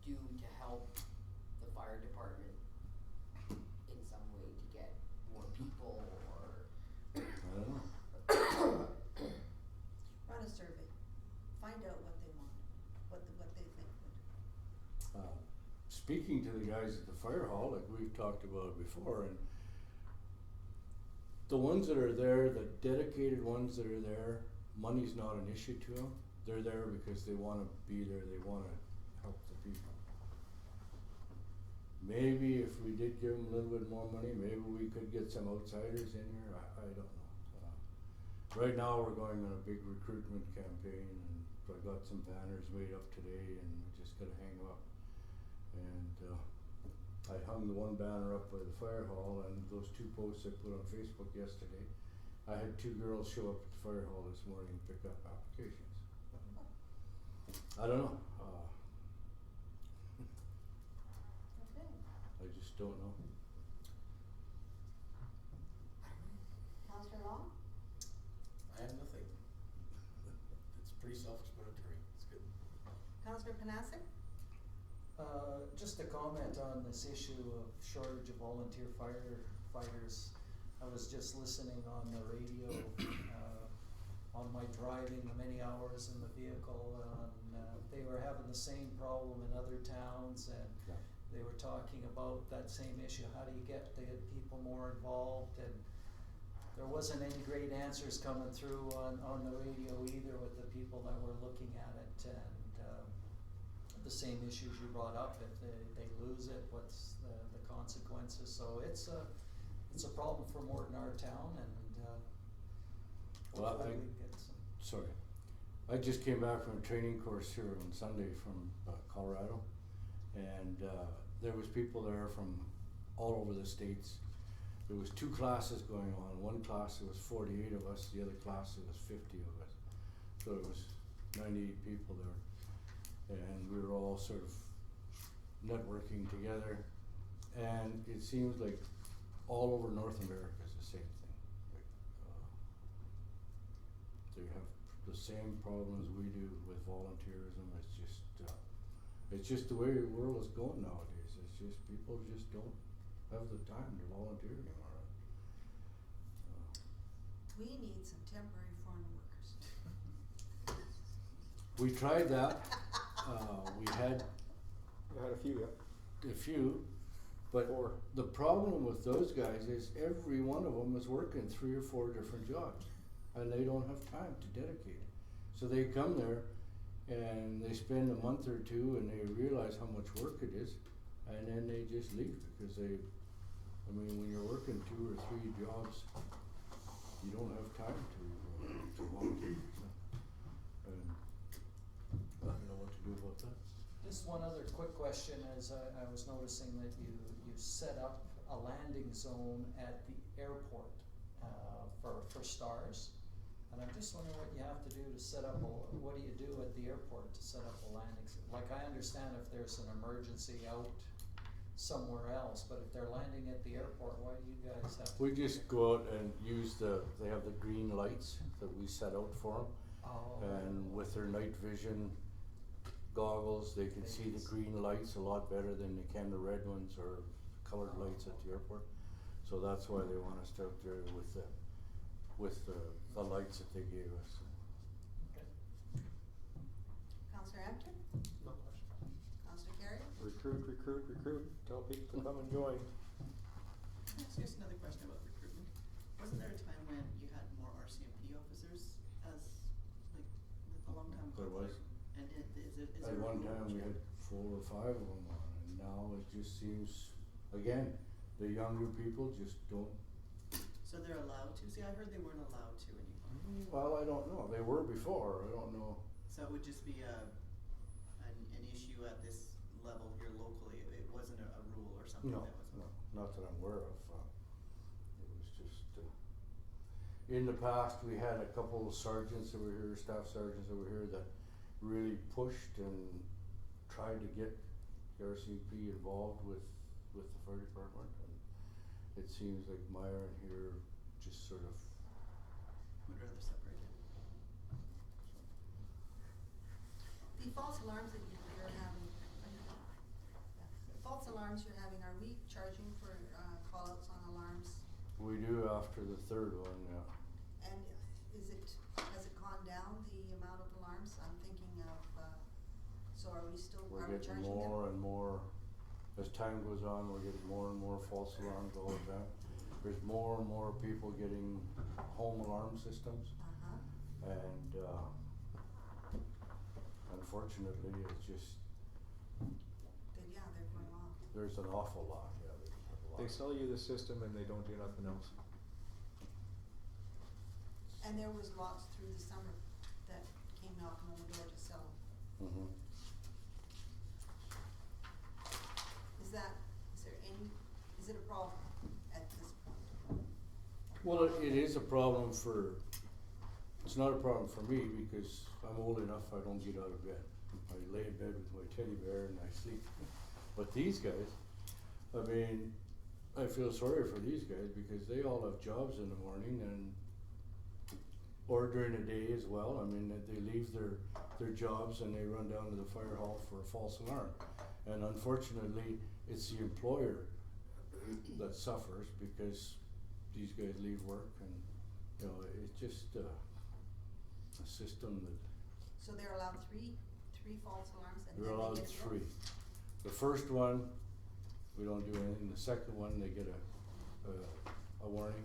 do to help the fire department in some way to get more people or? I don't know. Run a survey, find out what they want, what they think would. Speaking to the guys at the fire hall, like we've talked about before, and the ones that are there, the dedicated ones that are there, money's not an issue to them. They're there because they wanna be there, they wanna help the people. Maybe if we did give them a little bit more money, maybe we could get some outsiders in here, I don't know. Right now, we're going on a big recruitment campaign, and I got some banners made up today, and we just gotta hang them up. And I hung the one banner up by the fire hall, and those 2 posts I put on Facebook yesterday. I had 2 girls show up at the fire hall this morning and pick up applications. I don't know. Okay. I just don't know. Councillor Long? I have nothing. It's pretty self-explanatory. It's good. Councillor Panasic? Just a comment on this issue of shortage of volunteer firefighters. I was just listening on the radio, on my driving, the many hours in the vehicle, and they were having the same problem in other towns, and they were talking about that same issue. How do you get the people more involved? And there wasn't any great answers coming through on the radio either with the people that were looking at it, and the same issues you brought up. If they lose it, what's the consequences? So it's a problem for more in our town, and Well, hopefully we can get some. Sorry. I just came back from a training course here on Sunday from Colorado, and there was people there from all over the states. There was 2 classes going on. One class there was 48 of us, the other class there was 50 of us. So it was 98 people there. And we were all sort of networking together. And it seems like all over North America is the same thing. Like, they have the same problems we do with volunteerism. It's just the way the world is going nowadays. It's just people just don't have the time to volunteer anymore. We need some temporary foreign workers. We tried that. We had a few, but 4. the problem with those guys is every one of them is working 3 or 4 different jobs, and they don't have time to dedicate. So they come there and they spend a month or 2 and they realize how much work it is, and then they just leave because when you're working 2 or 3 jobs, you don't have time to volunteer. And I don't know what to do about that. Just one other quick question, as I was noticing that you set up a landing zone at the airport for stars. And I'm just wondering what you have to do to set up what do you do at the airport to set up a landing? Like, I understand if there's an emergency out somewhere else, but if they're landing at the airport, why do you guys have to? We just go out and use they have the green lights that we set out for them. Oh. And with their night vision goggles, they can see the green lights a lot better than they can the red ones or colored lights at the airport. So that's why they want us out there with the lights that they gave us. Okay. Councillor Emter? No question. Councillor Carrier? Recruit, tell people to come and join. Just another question about recruitment. Wasn't there a time when you had more RCMP officers as, like, a long time ago? There was. And is there At a one rule time, we change? had 4 or 5 of them on, and now it just seems, again, the younger people just don't. So they're allowed to? See, I heard they weren't allowed to anymore. Well, I don't know, they were before, I don't know. So it would just be an issue at this level here locally, it wasn't a rule or something No, that was. no, not that I'm aware of, it was just, in the past, we had a couple of sergeants that were here, staff sergeants that were here that really pushed and tried to get the RCMP involved with the fire department, and it seems like Meyer and here just sort of. Would rather separate it. The false alarms that you're having, the false alarms you're having, are we charging for, call outs on alarms? We do after the 3rd one, yeah. And has it gone down, the amount of alarms? I'm thinking of, so are we still, We're are we getting charging them? more and more, as time goes on, we're getting more and more false alarms all the time. There's more and more people getting home alarm systems, Uh-huh. and unfortunately, it's just, Yeah, they're going off. there's an awful lot, yeah, there's a lot. They sell you the system and they don't do nothing else. And there was lots through the summer that came knocking on the door to sell them. Mhm. Is it a problem at this point? Well, it is a problem it's not a problem for me because I'm old enough, I don't get out of bed. I lay in bed with my teddy bear and I sleep. But these guys, I mean, I feel sorry for these guys because they all have jobs in the morning or during the day as well. I mean, they leave their jobs and they run down to the fire hall for a false alarm. And unfortunately, it's the employer that suffers because these guys leave work and, you know, it's just a system that. So they're allowed three false alarms and then They're they allowed get a bill? 3. The first one, we don't do anything. The second one, they get a warning,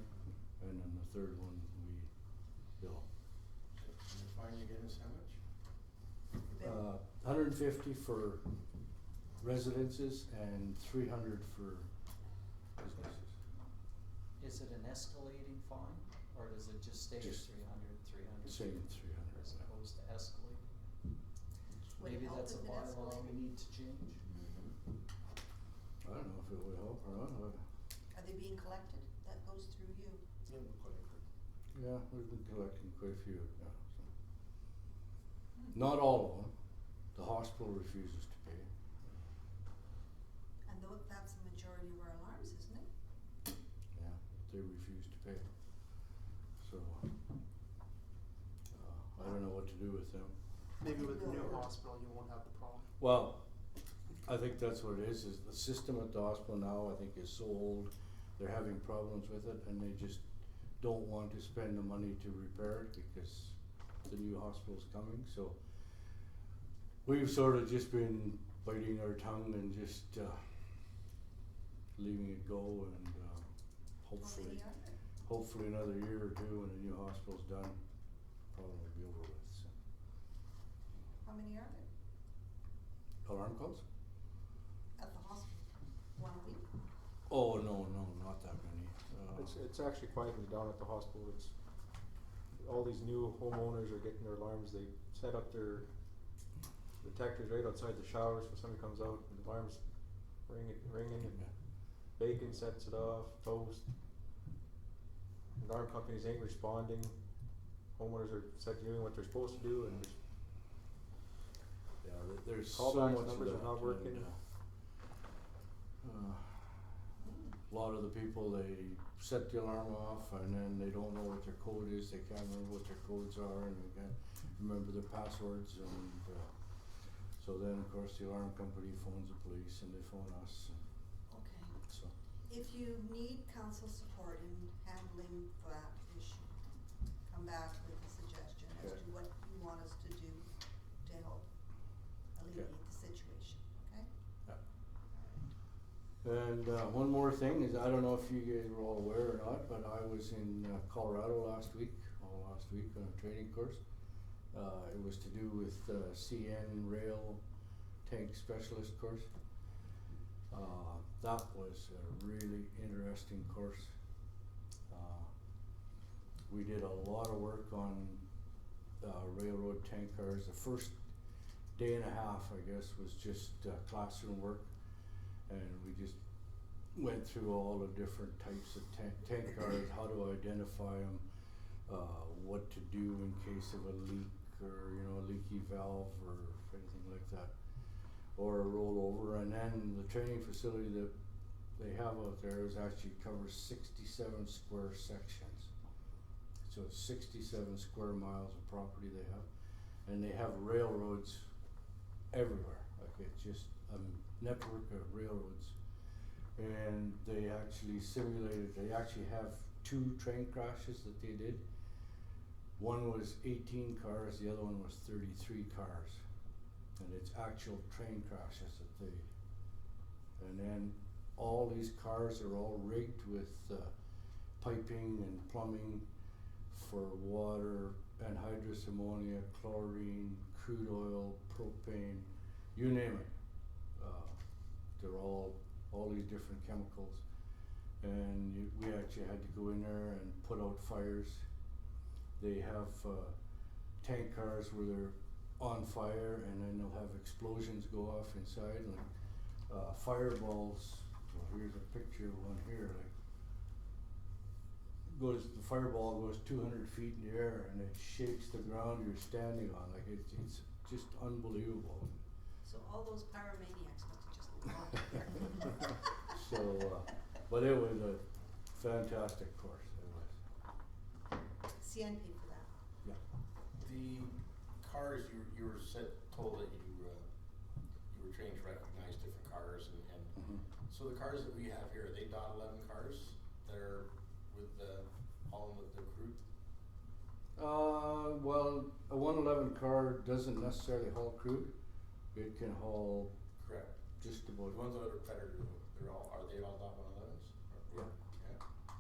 and then the third one, we bill. And the fine you get is how much? The bill. 150 for residences and 300 for businesses. Is it an escalating fine, or does it just stay at Just 300, 300? Same 300. As opposed to escalating? Would it Maybe help that's a if it bylaw we escalated? need to change. I don't know if it would help or not. Are they being collected? That goes through you. Yeah, we collect it. Yeah, we've been collecting quite a few, yeah. So. Not all of them. The hospital refuses to pay. And that's the majority of our alarms, isn't it? Yeah, they refuse to pay. So, I don't know what to do with them. Maybe with the new hospital, you won't have the problem. Well, I think that's what it is the system at the hospital now, I think, is so old, they're having problems with it, and they just don't want to spend the money to repair it because the new hospital's coming, so we've sort of just been biting our tongue and just, leaving it go and, hopefully, How many are there? hopefully another year or two when the new hospital's done, problem will be over with, so. How many are there Alarm calls? at the hospital? 1 a week? Oh, no, not that many. It's actually quieted down at the hospital. It's all these new homeowners are getting their alarms. They set up their detectors right outside the showers so somebody comes out and the alarm's ringing and bacon sets it off, toast. Alarm companies ain't responding. homeowners are set doing what they're supposed to do, and just Yeah, there's so callbacks, much of numbers that, are not working. and, a lot of the people, they set the alarm off and then they don't know what their code is, they can't remember what their codes are, and they can't remember their passwords, and, so then, of course, the alarm company phones the police and they phone us, Okay. so. If you need council support in handling that issue, come back with a suggestion as Okay. to what you want us to do to help alleviate the situation, okay? And one more thing is, I don't know if you guys were all aware or not, but I was in Colorado last week on a training course. It was to do with CN Rail Tank Specialist course. That was a really interesting course. We did a lot of work on railroad tank cars. The first day and a half, I guess, was just classroom work, and we just went through all the different types of tank cars, how to identify them, what to do in case of a leak, or a leaky valve or anything like that, or a rollover. And then the training facility that they have out there actually covers 67 square sections. So it's 67 square miles of property they have, and they have railroads everywhere. Like, it's just a network of railroads, and they actually simulated. They actually have 2 train crashes that they did. One was 18 cars, the other one was 33 cars, and it's actual train crashes that they. And then all these cars are all rigged with piping and plumbing for water, anhydrous ammonia, chlorine, crude oil, propane, you name it. They're all these different chemicals, and we actually had to go in there and put out fires. They have tank cars where they're on fire, and then they'll have explosions go off inside, like fireballs. Well, here's a picture of one here. Like, the fireball goes 200 feet in the air, and it shakes the ground you're standing on. Like, it's just unbelievable. So all those pyromaniacs must have just loved it. So, but it was a fantastic course. It was. CN paid for that. Yeah. The cars, you were told that you were trained to recognize different cars, and so the cars that we have here, are they .11 cars that are with hauling with the crude? Well, a 111 car doesn't necessarily haul crude. It can haul. Correct. Just about. The ones that are better, are they all .111s? Yeah. Yeah.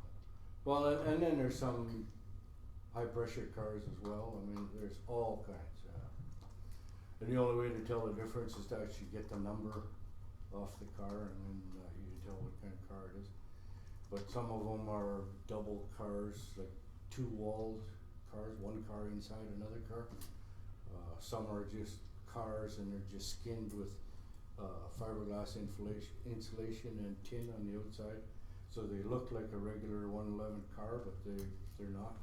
Well, and then there's some high pressure cars as well. I mean, there's all kinds. And the only way to tell the difference is to actually get the number off the car, and then you can tell what kind of car it is. But some of them are double cars, like 2-walled cars, one car inside another car. Some are just cars, and they're just skinned with fiberglass insulation and tin on the outside, so they look like a regular 111 car, but they're not.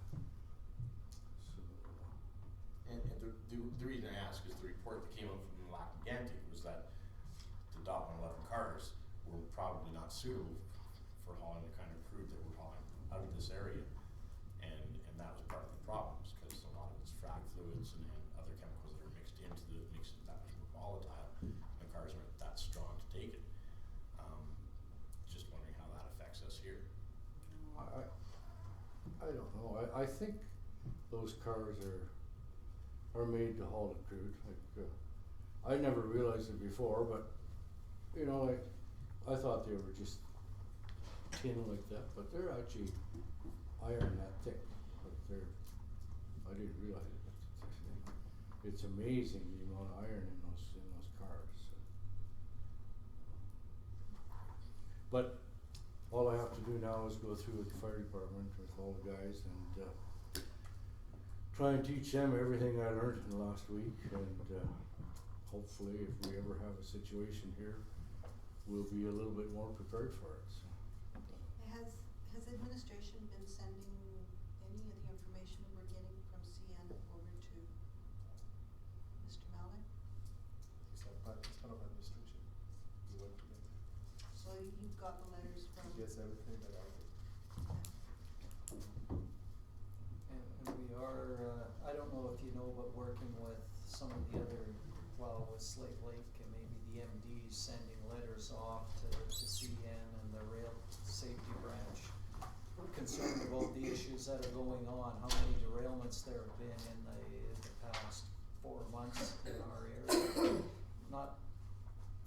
And the reason I ask is the report that came out from Lac-Mégantic was that the .111 cars were probably not suitable for hauling the kind of crude that we're hauling out of this area, and that was part of the problems, because a lot of it's frac fluids and other chemicals that are mixed into makes it that much more volatile. The cars aren't that strong to take it. Just wondering how that affects us here. I don't know. I think those cars are made to haul the crude. Like, I never realized it before, but like, I thought they were just tin like that, but they're actually iron that thick. Like, I didn't realize it. It's amazing the amount of iron in those cars. But all I have to do now is go through with the fire department with all the guys and try and teach them everything I learned in the last week, and hopefully if we ever have a situation here, we'll be a little bit more prepared for it. So. Has administration been sending any of the information we're getting from CN know, but working with some of the other, well, with Slave Lake and maybe the MDs sending letters off to CN and the rail safety branch, concerned about the issues that are going on, how many derailments there have been in the past 4 months in our area. Not,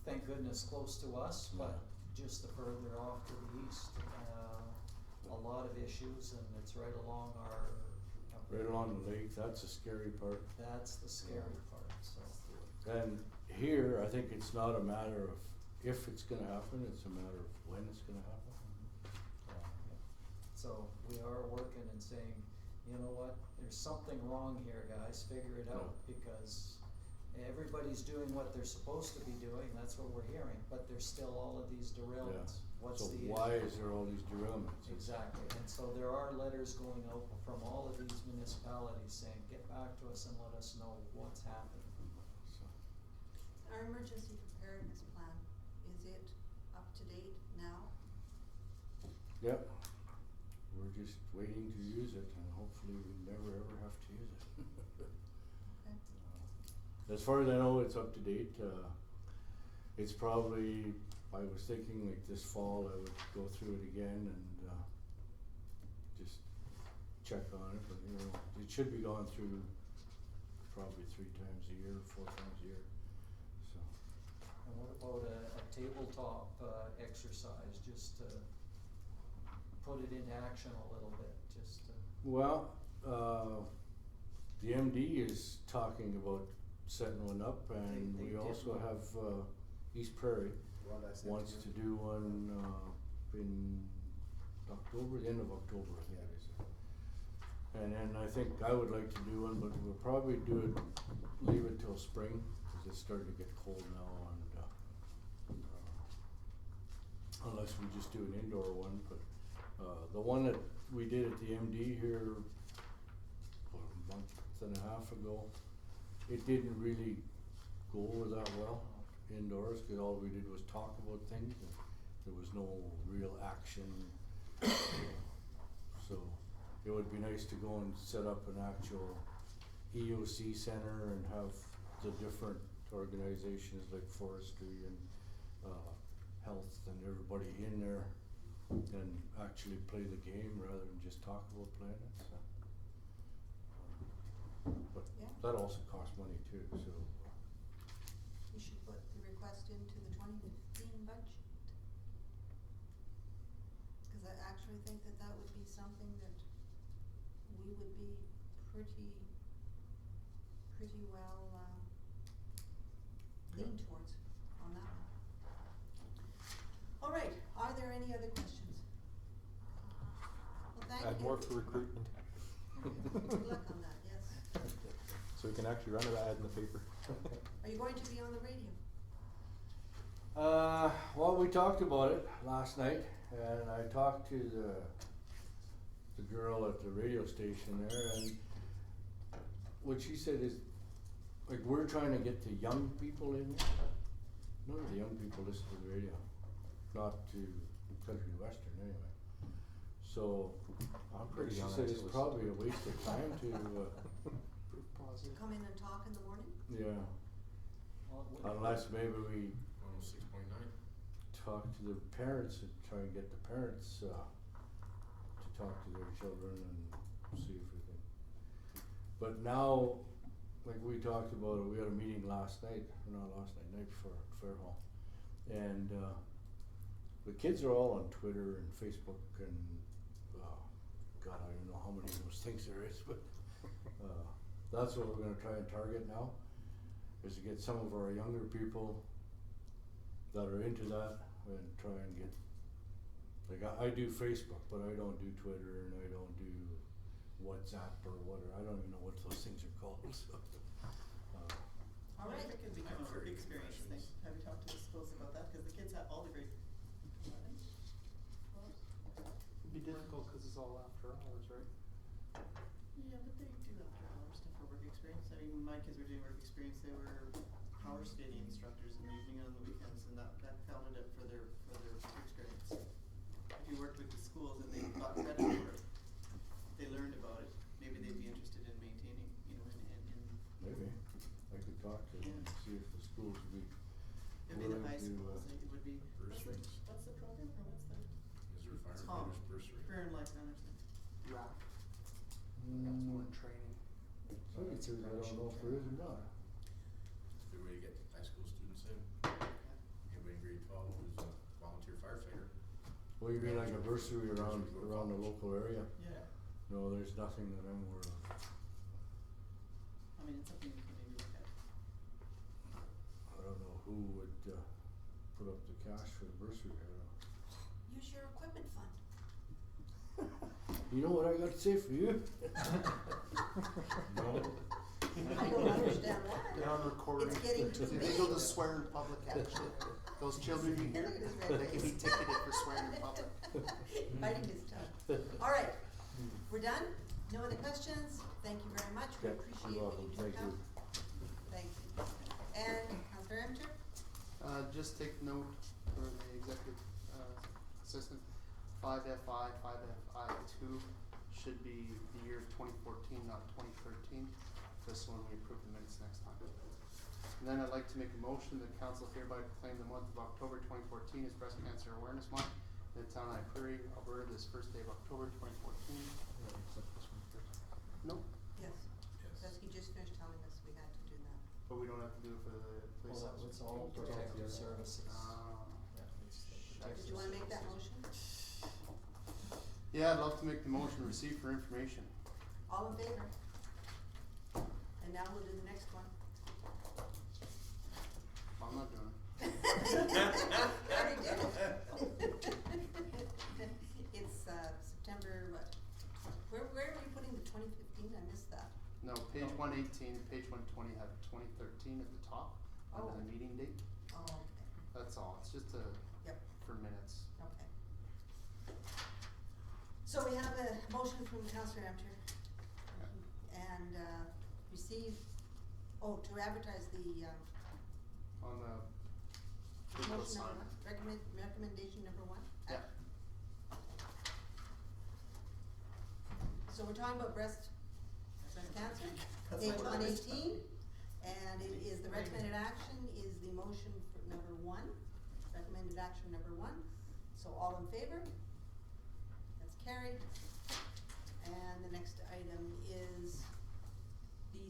thank goodness, close to us, but just the further off to the east. A lot of issues, and it's right along our. Right along the lake, that's the scary part. That's the scary part, so. And here, I think it's not a matter of if it's gonna happen, it's a matter of when it's gonna happen. So we are working and saying, you know what, there's something wrong here, guys, figure it out, because everybody's doing what they're supposed to be doing, that's what we're hearing, but there's still all of these derailments. What's So the issue? why is there all these derailments? Exactly, and so there are letters going out from all of these municipalities saying, get back to us and let us know what's happening. Our emergency preparedness plan, is it up to date now? Yep, we're just waiting to use it, and hopefully we never ever have to use it. Okay. As far as I know, it's up to date, it's probably, I was thinking like this fall I would go through it again and, just check on it, but you know, it should be gone through probably 3 times a year, 4 times a year, so. And what about a tabletop exercise, just to put it into action a little bit, just to. Well, the MD is talking about setting one up, and They we did also one. have, East Prairie The one that I sent wants you. to do one, in October, the end of October, I think it is. And then I think I would like to do one, but we'll probably do it, leave it till spring, cause it's starting to get cold now, and, unless we just do an indoor one, but, the one that we did at the MD here, what, a month and a half ago, it didn't really go over that well indoors, cause all we did was talk about things, and there was no real action. So, it would be nice to go and set up an actual EOC center and have the different organizations like forestry and, health and everybody in there and actually play the game rather than just talk about playing it, so. But Yeah. that also costs money too, so. You should put the request into the 2015 budget. Cause I actually think that that would be something that we would be pretty well, lean towards on that one. All right, are there any other questions? Well, thank you. Add more for recruitment. Good luck on that, yes. So we can actually run an ad in the paper. Are you going to be on the radio? Well, we talked about it last night, and I talked to the girl at the radio station there, and what she said is, like, we're trying to get the young people in there. None of the young people listen to the radio, not to Country and Western anyway. So, pretty she young, said I it's suppose. probably a waste of time to, Come in and talk in the morning? yeah, Well, it would- unless maybe we 106.9. talk to the parents and try and get the parents, to talk to their children and see if we can. But now, like we talked about, we had a meeting last night, or not last night, night before at Fair Hall. And, the kids are all on Twitter and Facebook and, God, I don't know how many of those things there is, but, that's what we're gonna try and target now, is to get some of our younger people that are into that and try and get, like, I do Facebook, but I don't do Twitter and I don't do WhatsApp or whatever, I don't even know what those things are called, so. All right. It could become a work experience thing. Have you talked to the schools about that? Cause the kids have all the grade 11, 12. It'd be difficult because it's all after hours, right? Yeah, but they do after hours stuff for work experience. I mean, when my kids were doing work experience, they were power skating instructors in the evening and on the weekends, and that counted it for their work experience. If you worked with the schools and they got credit for it, they learned about it, maybe they'd be interested in maintaining, you know, in teachers, I don't know if there is or not. It's a good way to get high school students in. Anybody in grade 12 who's a volunteer firefighter. Well, you mean like a bursary around the local area? Yeah. No, there's nothing that I'm aware of. I mean, it's something we can maybe look at. I don't know who would, put up the cash for the bursary, I don't know. Use your equipment fund. You know what I got to say for you? No. I don't understand why. They're on recording. It's getting too It's big. illegal to swear in public, actually. Those children you hear, Look at his red they can be face. ticketed for swearing in public. Biting his tongue. All right, we're done? No other questions? Thank you very much. We Okay, appreciate you're what you welcome. took Thank out. you. Thank you. And Councillor Emter? Just take note for the executive, assistant, 5FI, 5FI2 should be the year of 2014, not 2013, just when we approve the minutes next time. And then I'd like to make a motion that council hereby proclaim the month of October 2014 as Breast Cancer Awareness Month in the town of Prairie, Alberta, this first day of October 2014. No, Yes. Yes. Because he just finished telling us we had to do that. but we don't have to do it for the police Well, officers. it's all protective services. Ah. Yeah, it's the protective Did you wanna make that services. motion? Yeah, I'd love to make the motion, receive for information. All in favor? And now we'll do the next one. I'm not doing it. You already did it. It's, September, what? Where are we putting the 2015? I missed that. No, page 118 and page 120 have 2013 at the top, under Oh. the meeting date. Oh, okay. That's all, it's just Yep. for minutes. Okay. So we have a motion from Councillor Emter and, receive, to advertise the, On the digital motion sign. number one, recommendation number one. Yeah. So we're talking about breast cancer, That's page my one list. 18, and it is the recommended action is the motion for number one, recommended action number one. So all in favor? That's carried. And the next item is the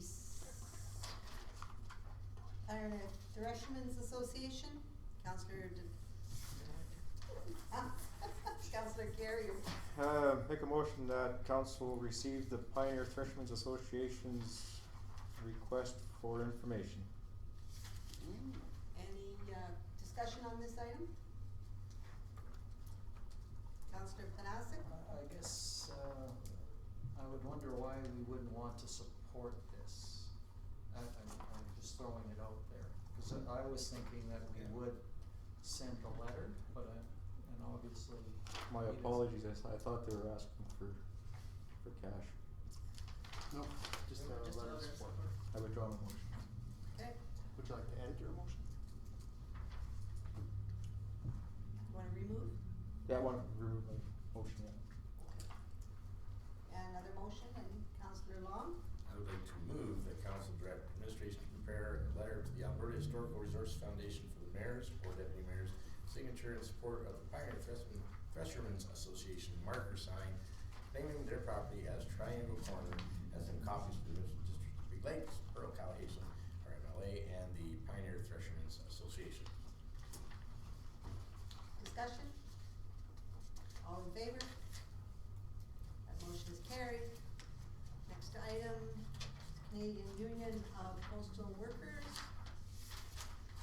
Threshermans Association, Councillor Councillor Carrier. Make a motion that council receive the Pioneer Threshermans Association's request for information. Any, discussion on this item? Councillor Panasic? I guess, I would wonder why we wouldn't want to support this. I'm just throwing it out there, cause I was thinking that we would send a letter, but and obviously. My he doesn't. apologies, I thought they were asking for cash. No, just a Just a letter of letter of support. support. I withdraw my motion. Okay, Would you like to edit your motion? wanna remove? Yeah, I want to remove my motion, yeah. And another motion, and Councillor Long? I would like to move that council direct administration to prepare a letter to the Alberta Historical Resource Foundation for the mayors or deputy mayors signature in support of the Pioneer Threshermans Association marker sign claiming their property as Triangle Corner as in copies of the District of Big Lakes, Pearl Callahation, RMLA, and the Pioneer Threshermans Association. Discussion? All in favor? That motion is carried. Next item, Canadian Union of Postal Workers.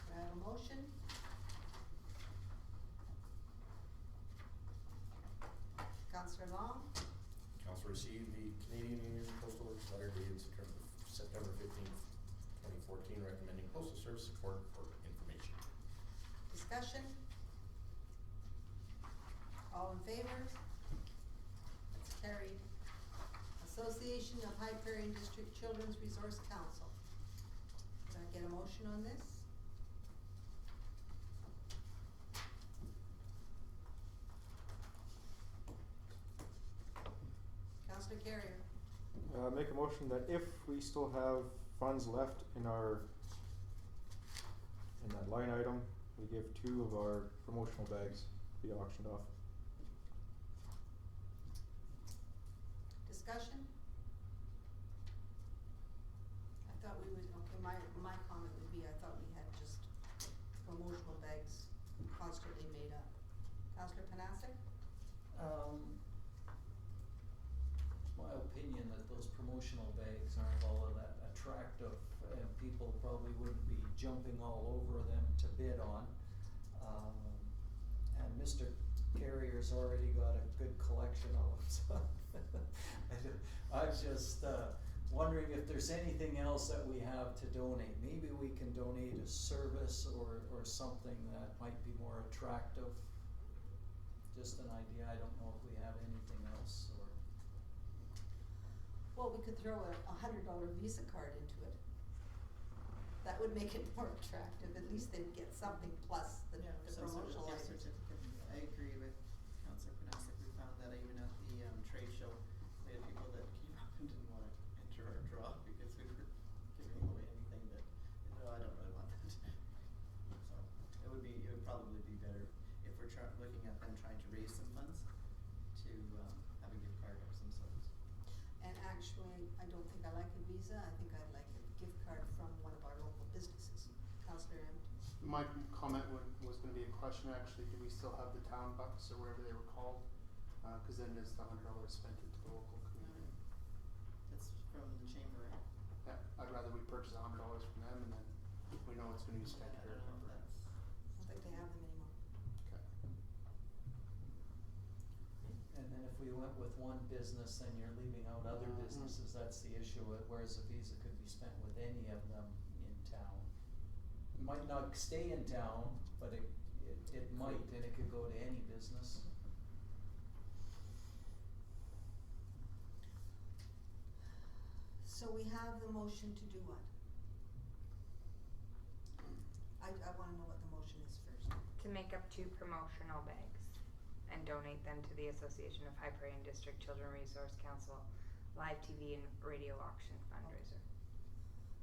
Do I have a motion? Councillor Long? Council received the Canadian Union Postal Workers letter dated September 15th, 2014, recommending postal service support for information. Discussion? All in favor? That's carried. Association of High Prairie District Children's Resource Council. Can I get a motion on this? Councillor Carrier. Make a motion that if we still have funds left in that line item, we give 2 of our promotional bags be auctioned off. Discussion? bags constantly made up. Councillor Panasic? My opinion that those promotional bags aren't all of that attractive, and people probably wouldn't be jumping all over them to bid on. And Mr. Carrier's already got a good collection of them, so I'm just wondering if there's anything else that we have to donate. Maybe we can donate a service or something that might be more attractive. Just an idea. I don't know if we have anything else or. Well, we could throw a $100 Visa card into it. That would make it more attractive. At least they'd get something plus the Some sort of promotional gift items. certificate. I agree with Councillor Panasic. We found that even at the trade show, we had people that came up and didn't want to enter our draw because we were giving away anything that, no, I don't really want that. So it would probably be better if we're looking at them trying to raise some funds to have a gift card of some sort. And actually, I don't think I like a Visa. I think I'd like a gift card from one of our local businesses. Councillor Emter? My comment was gonna be a question actually, do we still have the town bucks or whatever they were called? Cause then it's the $100 spent into the local community. That's from the chamber, right? Yeah, I'd rather we purchase $100 from them and then we know it's gonna be spent I here. don't know if that's. I don't think they have them anymore. Okay. And then if we went with one business, then you're leaving out other Mhm. businesses, that's the issue, whereas a Visa could be spent with any of them in town. It might not stay in town, but it might, and it could go to any business. So we have the motion to do what? I wanna know what the motion is first. To make up 2 promotional bags and donate them to the Association of High Prairie and District Children Resource Council live TV and radio auction fundraiser.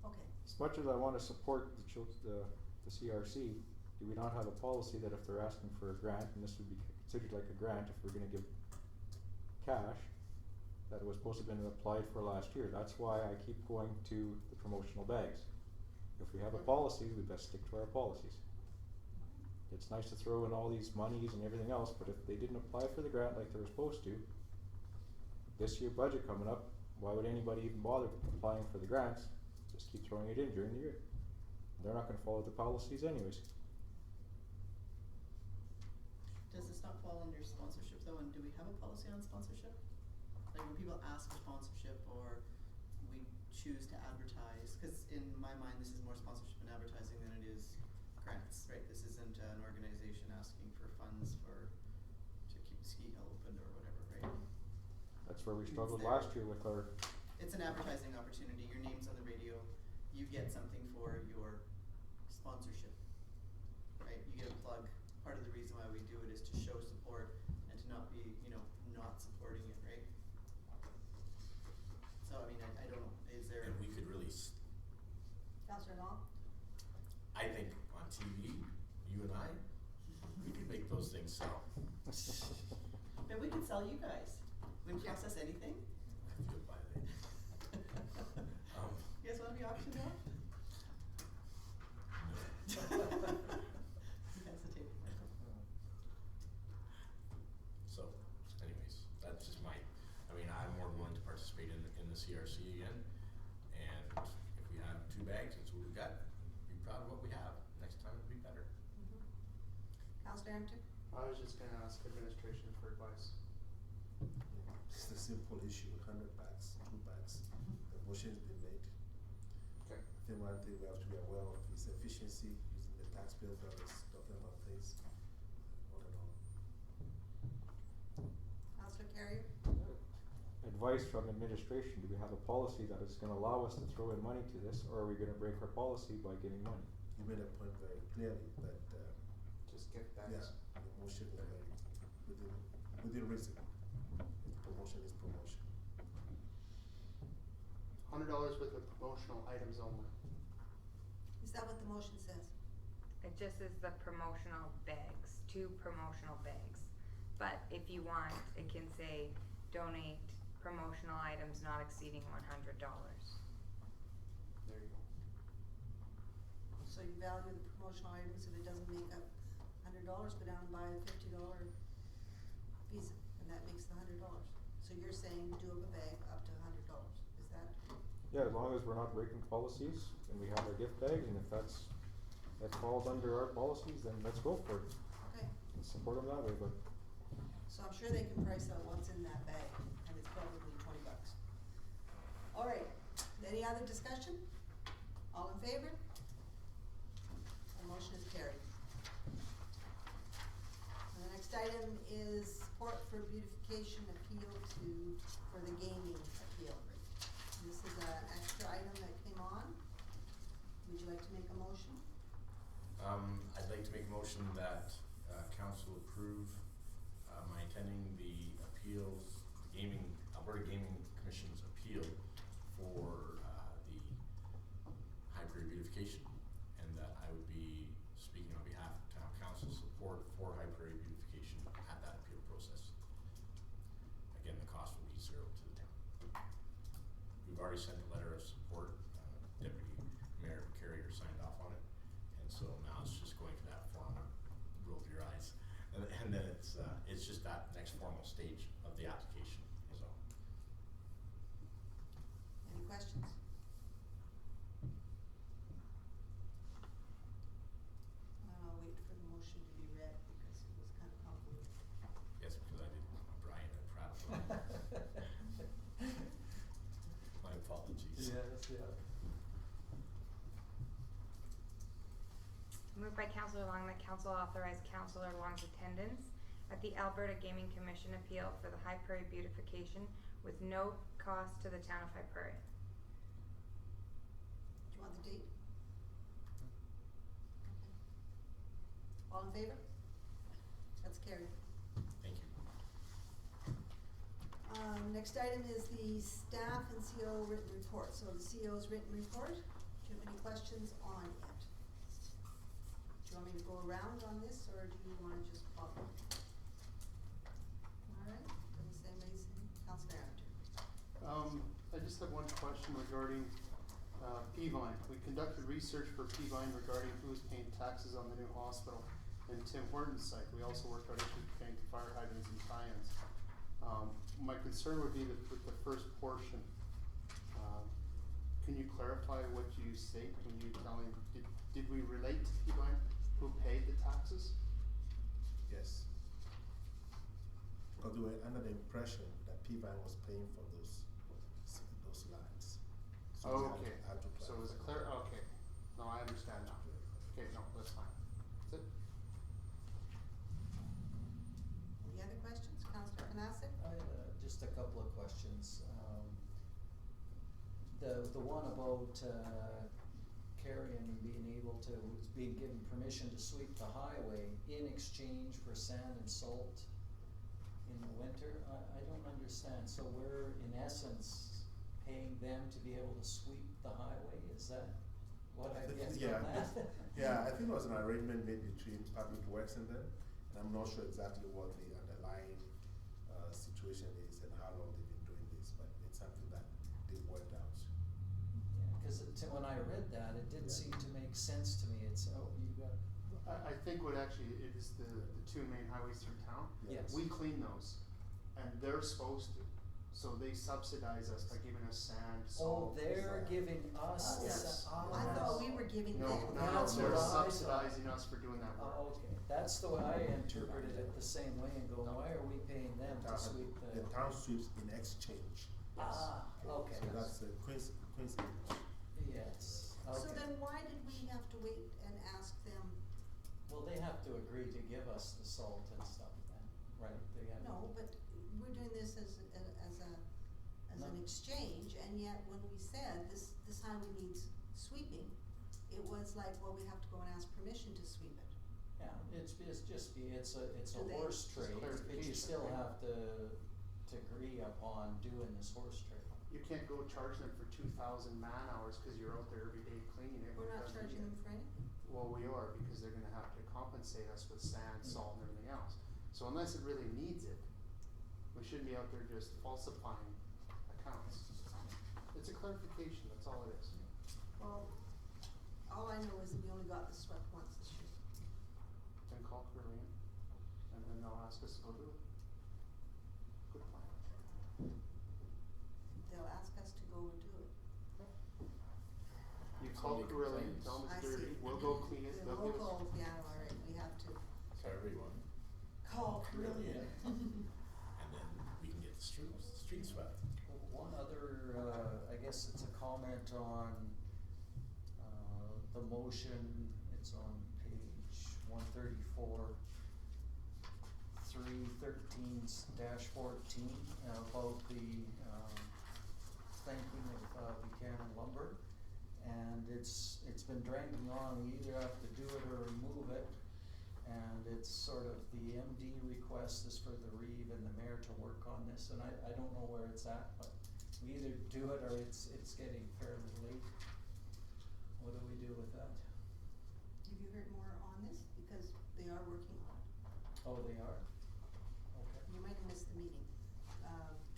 Okay, As much as I wanna support the CRC, do we not have a policy that if they're asking for a grant, and this would be considered like a grant if we're gonna give cash, that it was supposed to have been applied for last year? That's why I keep going to the promotional bags. If we have a policy, we best stick to our policies. It's nice to throw in all these monies and everything else, but if they didn't apply for the grant like they were supposed to, this year budget coming up, why would anybody even bother applying for the grants? Just keep throwing it in during the year. They're not gonna follow the policies anyways. Does this not fall under sponsorship though, and do we have a policy on sponsorship? Like when people ask for sponsorship or we choose to advertise, cause in my mind, this is more sponsorship and advertising than it is grants, right? This isn't an organization asking for funds to keep the ski hill open or whatever, right? That's where we struggled there. last year with our, It's an advertising opportunity, your name's on the radio, you get something for your sponsorship, right? You get a plug. Part of the reason why we do it is to show support and to not be, not supporting it, right? So, I mean, I don't know, is there? And we could really, Councillor Long? I think on TV, you and I, we could make those things sell. Maybe we could sell you guys. Wouldn't cost us anything? I feel by that. You guys wanna be auctioned off? Hesitating. So, anyways, that's just I'm more willing to participate in the CRC again. And if we have 2 bags, that's what we got. Be proud of what we have. Next time it'll be better. Councillor Emter? I was just gonna ask administration for advice. It's a simple issue, 100 bags, 2 bags. The motion's been made. Okay. I think one thing we have to be aware of is efficiency, using the taxpayer dollars, talking about things, on and on. Councillor Carrier? advice from administration, do we have a policy that is gonna allow us to throw in money to this, or are we gonna break our policy by giving money? You made a point very clearly that, Just get back. yeah, the motion is very within reason. Promotion is promotion. $100 worth of promotional items only. Is that what the motion says? It just is the promotional bags, 2 promotional bags. But if you want, it can say donate promotional items not exceeding $100. There you go. So you value the promotional items if it doesn't make up $100, go down and buy a $50 Visa, and that makes the $100. So you're saying do up a bag up to $100, is that? Yeah, as long as we're not breaking policies and we have our gift bags, and if that falls under our policies, then let's go for it. Okay, And support them that way, but so I'm sure they can price out what's in that bag, and it's probably $20. All right, any other discussion? All in favor? The motion is carried. And the next item is support for beautification appeal for the gaming appeal. And this is an extra item that came on. Would you like to make a motion? I'd like to make a motion that council approve my attending the appeals, Alberta Gaming Commission's appeal for the High Prairie beautification, and that I would be speaking on behalf of town council support for High Prairie beautification at that appeal process. Again, the cost will be zero to the town. We've already sent a letter of support. Deputy Mayor Carrier signed off on it, and so now it's just going to that form. Roll your eyes, and then it's just that next formal stage of the application is all. Any questions? I'll wait for the motion to be read because it was kind of convoluted. Yes, because I didn't want Brian to prattle on. My apologies. Yes, yeah. Moved by Councillor Long that council authorize Councillor Long's attendance at the Alberta Gaming Commission appeal for the High Prairie beautification with no cost to the town of High Prairie. Do you want the date? Okay. All in favor? That's carried. Thank you. Next item is the staff and CO written report. So the CO's written report, do you have any questions on it? Do you want me to go around on this, or do you wanna just pop it? Alright, then the same way, Councillor Emter. I just have one question regarding, Peavine. We conducted research for Peavine regarding who's paying taxes on the new hospital and Tim Horton's site. We also worked out issues pertaining to fire hydrants and tie-ins. My concern would be that with the first portion, can you clarify what you state when you telling, did we relate to Peavine who paid the taxes? Yes. Because we were under the impression that Peavine was paying for those lines. So we Oh, okay, had to so it was a clear, okay, no, I understand now. Okay, no, that's fine. That's it. Any other questions? Councillor Panasic? Just a couple of questions. The one about Carrion and being given permission to sweep the highway in exchange for sand and salt in the winter, I don't understand. So we're in essence paying them to be able to sweep the highway, is that what I get from that? Yeah, I think it was an arrangement made between Public Works and them, and I'm not sure exactly what the underlying situation is and how long they've been doing this, but it's something that they've worked out. Cause when I read that, it did seem to make sense to me. It's, you got. I think what actually it is the two main highways through town. Yes. We clean those, and they're supposed to, so they subsidize us by giving us sand, Oh, salt. they're giving us the Yes. I thought we were giving No, them. no, That's they're what I thought. subsidizing us for doing that work. Oh, okay, that's the way I interpreted it the same way and go, why are we paying them to sweep the? The town sweeps in exchange. Ah, okay. So that's the coincidence. Yes, okay. So then why did we have to wait and ask them? Well, they have to agree to give us the salt and stuff then, right? They have. No, but we're doing this as No. an exchange, and yet when we said this highway needs sweeping, it was like, well, we have to go and ask permission to sweep it. Yeah, it's a Do they- horse Just trade, but you clarification, still right? have to agree upon doing this horse trade. You can't go charge them for 2,000 man hours because you're out there every day cleaning it. We're not Doesn't charging mean- them for anything. Well, we are, because they're gonna have to compensate us with sand, salt, and everything else. So unless it really needs it, we shouldn't be out there just falsifying accounts. It's a clarification, that's all it is. Well, all I know is that we only got this swept once this year. Then call for a they'll ask us to go do it. Good plan. They'll ask us to go and do it. You call Somebody Prairie, complains. tell them I it's dirty, see. we'll go clean it, The they'll give us. local, yeah, all right, we have to So everyone, call Carillion. and then we can get the street swept. One other, I guess it's a comment on, the motion, it's on page 134, 313-14, about the, thanking of Buchanan Lumber. And it's been dragging on, we either have to do it or remove it. And it's sort of, the MD request is for the Reeve and the mayor to work on this, and I don't know where it's at, but we either do it or it's getting fairly late. What do we do with that? Have you heard more on this? Because they are working on it. Oh, they are? Okay. You might have missed the meeting.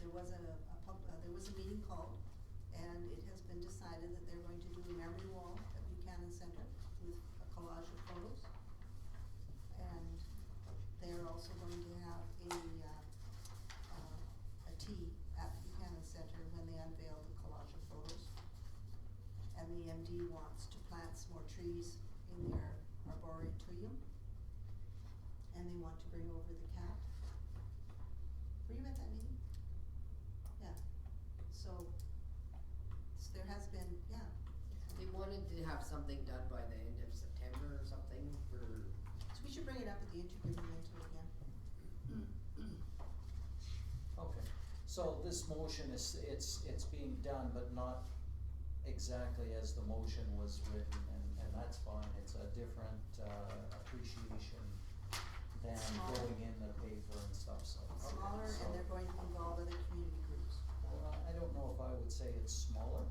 There was there was a meeting called, and it has been decided that they're going to do a memory wall at Buchanan Center with a collage of photos. And they're also going to have a tea at Buchanan Center when they unveil the collage of photos. And the MD wants to plant some more trees in their arboretum. And they want to bring over the cat. Were you at that meeting? Yeah. So there has been, yeah. They wanted to have something done by the end of September or something for, So we should bring it up at the intergovernmental again. Okay, so this motion is, it's being done, but not exactly as the motion was written, and that's fine, it's a different, appreciation than Smaller. going in the paper and stuff, so. okay, Smaller, so- and they're going to involve other community groups. Well, I don't know if I would say it's smaller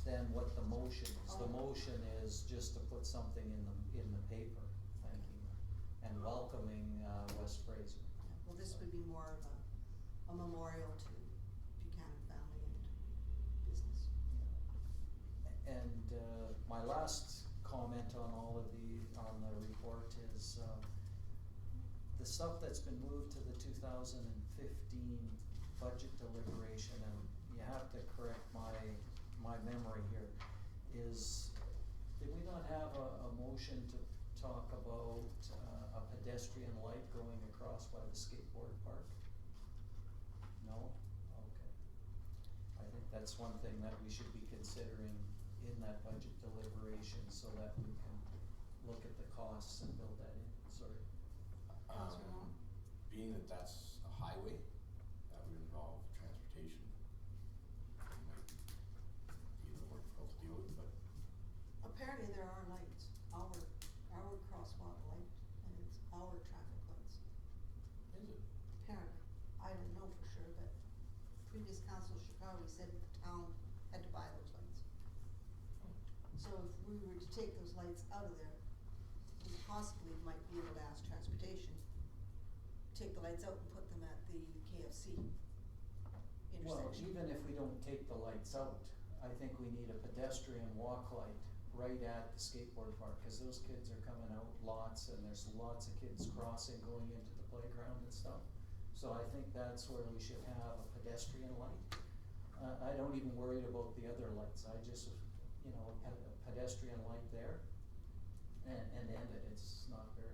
than what the motion is. The Oh. motion is just to put something in the paper, thanking and welcoming, West Fraser. Well, this would be more of a memorial to Buchanan family and business. And, my last comment on all of on the report is, the stuff that's been moved to the 2015 budget deliberation, and you have to correct my memory here, is, did we not have a motion to talk about, a pedestrian light going across by the skateboard park? No? Okay. I think that's one thing that we should be considering in that budget deliberation, so that we can look at the costs and build that in, sorry. Councillor Long? Being that that's a highway, that would involve transportation. It might be a little more difficult to deal with, but Apparently there are lights, our crosswalk light, and it's our traffic lights. is it? Apparently, I don't know for sure, but previous Councillor Chicago said the town had to buy those lights. So if we were to take those lights out of there, we possibly might be able to ask transportation, take the lights out and put them at the KFC Well, intersection. even if we don't take the lights out, I think we need a pedestrian walk light right at the skateboard park, cause those kids are coming out lots, and there's lots of kids crossing, going into the playground and stuff. So I think that's where we should have a pedestrian light. I don't even worry about the other lights, I just, a pedestrian light there, and end it, it's not very,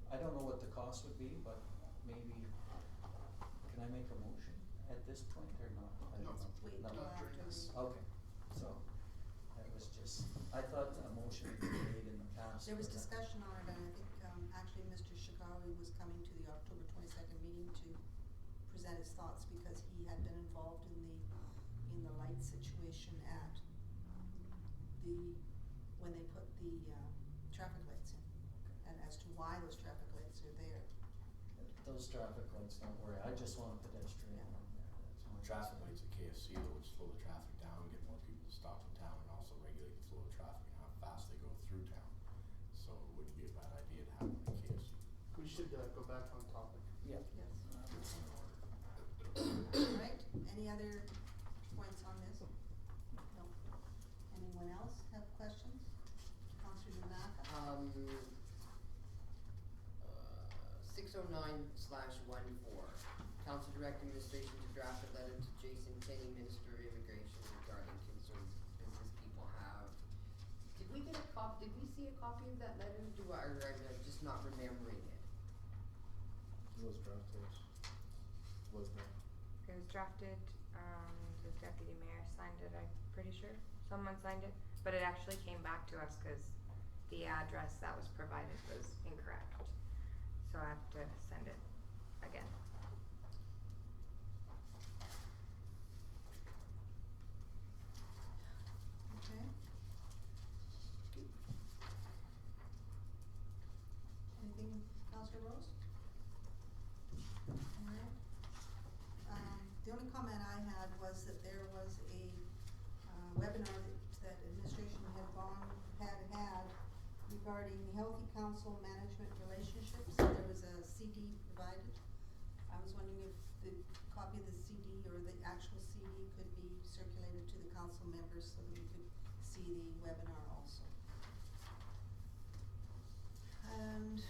I don't know what the cost would be, but maybe, can I make a motion at this point or not? I don't No. know. Wait No. till after Okay, so, that was just, I thought a motion had been made in the past. There was but- discussion on it, and I think, actually Mr. Shikawi was coming to the October 22nd meeting to present his thoughts, because he had been involved in the light situation at when they put the, traffic lights in, and as to why those traffic lights are there. Those traffic lights don't worry, I just want a pedestrian Yeah. on there, that's my. Traffic lights at KFC that would slow the traffic down, get more people to stop in town, and also regulate the flow of traffic and how fast they go through town. So it wouldn't be a bad idea to have one at KFC. We should, go back on topic. Yeah. Yes. That's in order. Alright, any other points on this? No. Anyone else have questions? Councillor Deynaka? 6 609/14, council direct administration to draft a letter to Jason Kenney, Minister of Immigration, regarding concerns business people have. Did we get a did we see a copy of that letter, or I'm just not remembering it? It was drafted. Was that? It was drafted, the deputy mayor signed it, I'm pretty sure. Someone signed it, but it actually came back to us cause the address that was provided was incorrect. So I have to send it again. Okay. Anything, Councillor Rose? Alright. The only comment I had was that there was a webinar that administration had regarding healthy council management relationships. There was a CD provided. I was wondering if the copy of the CD or the actual CD could be circulated to the council members so that we could see the webinar also. And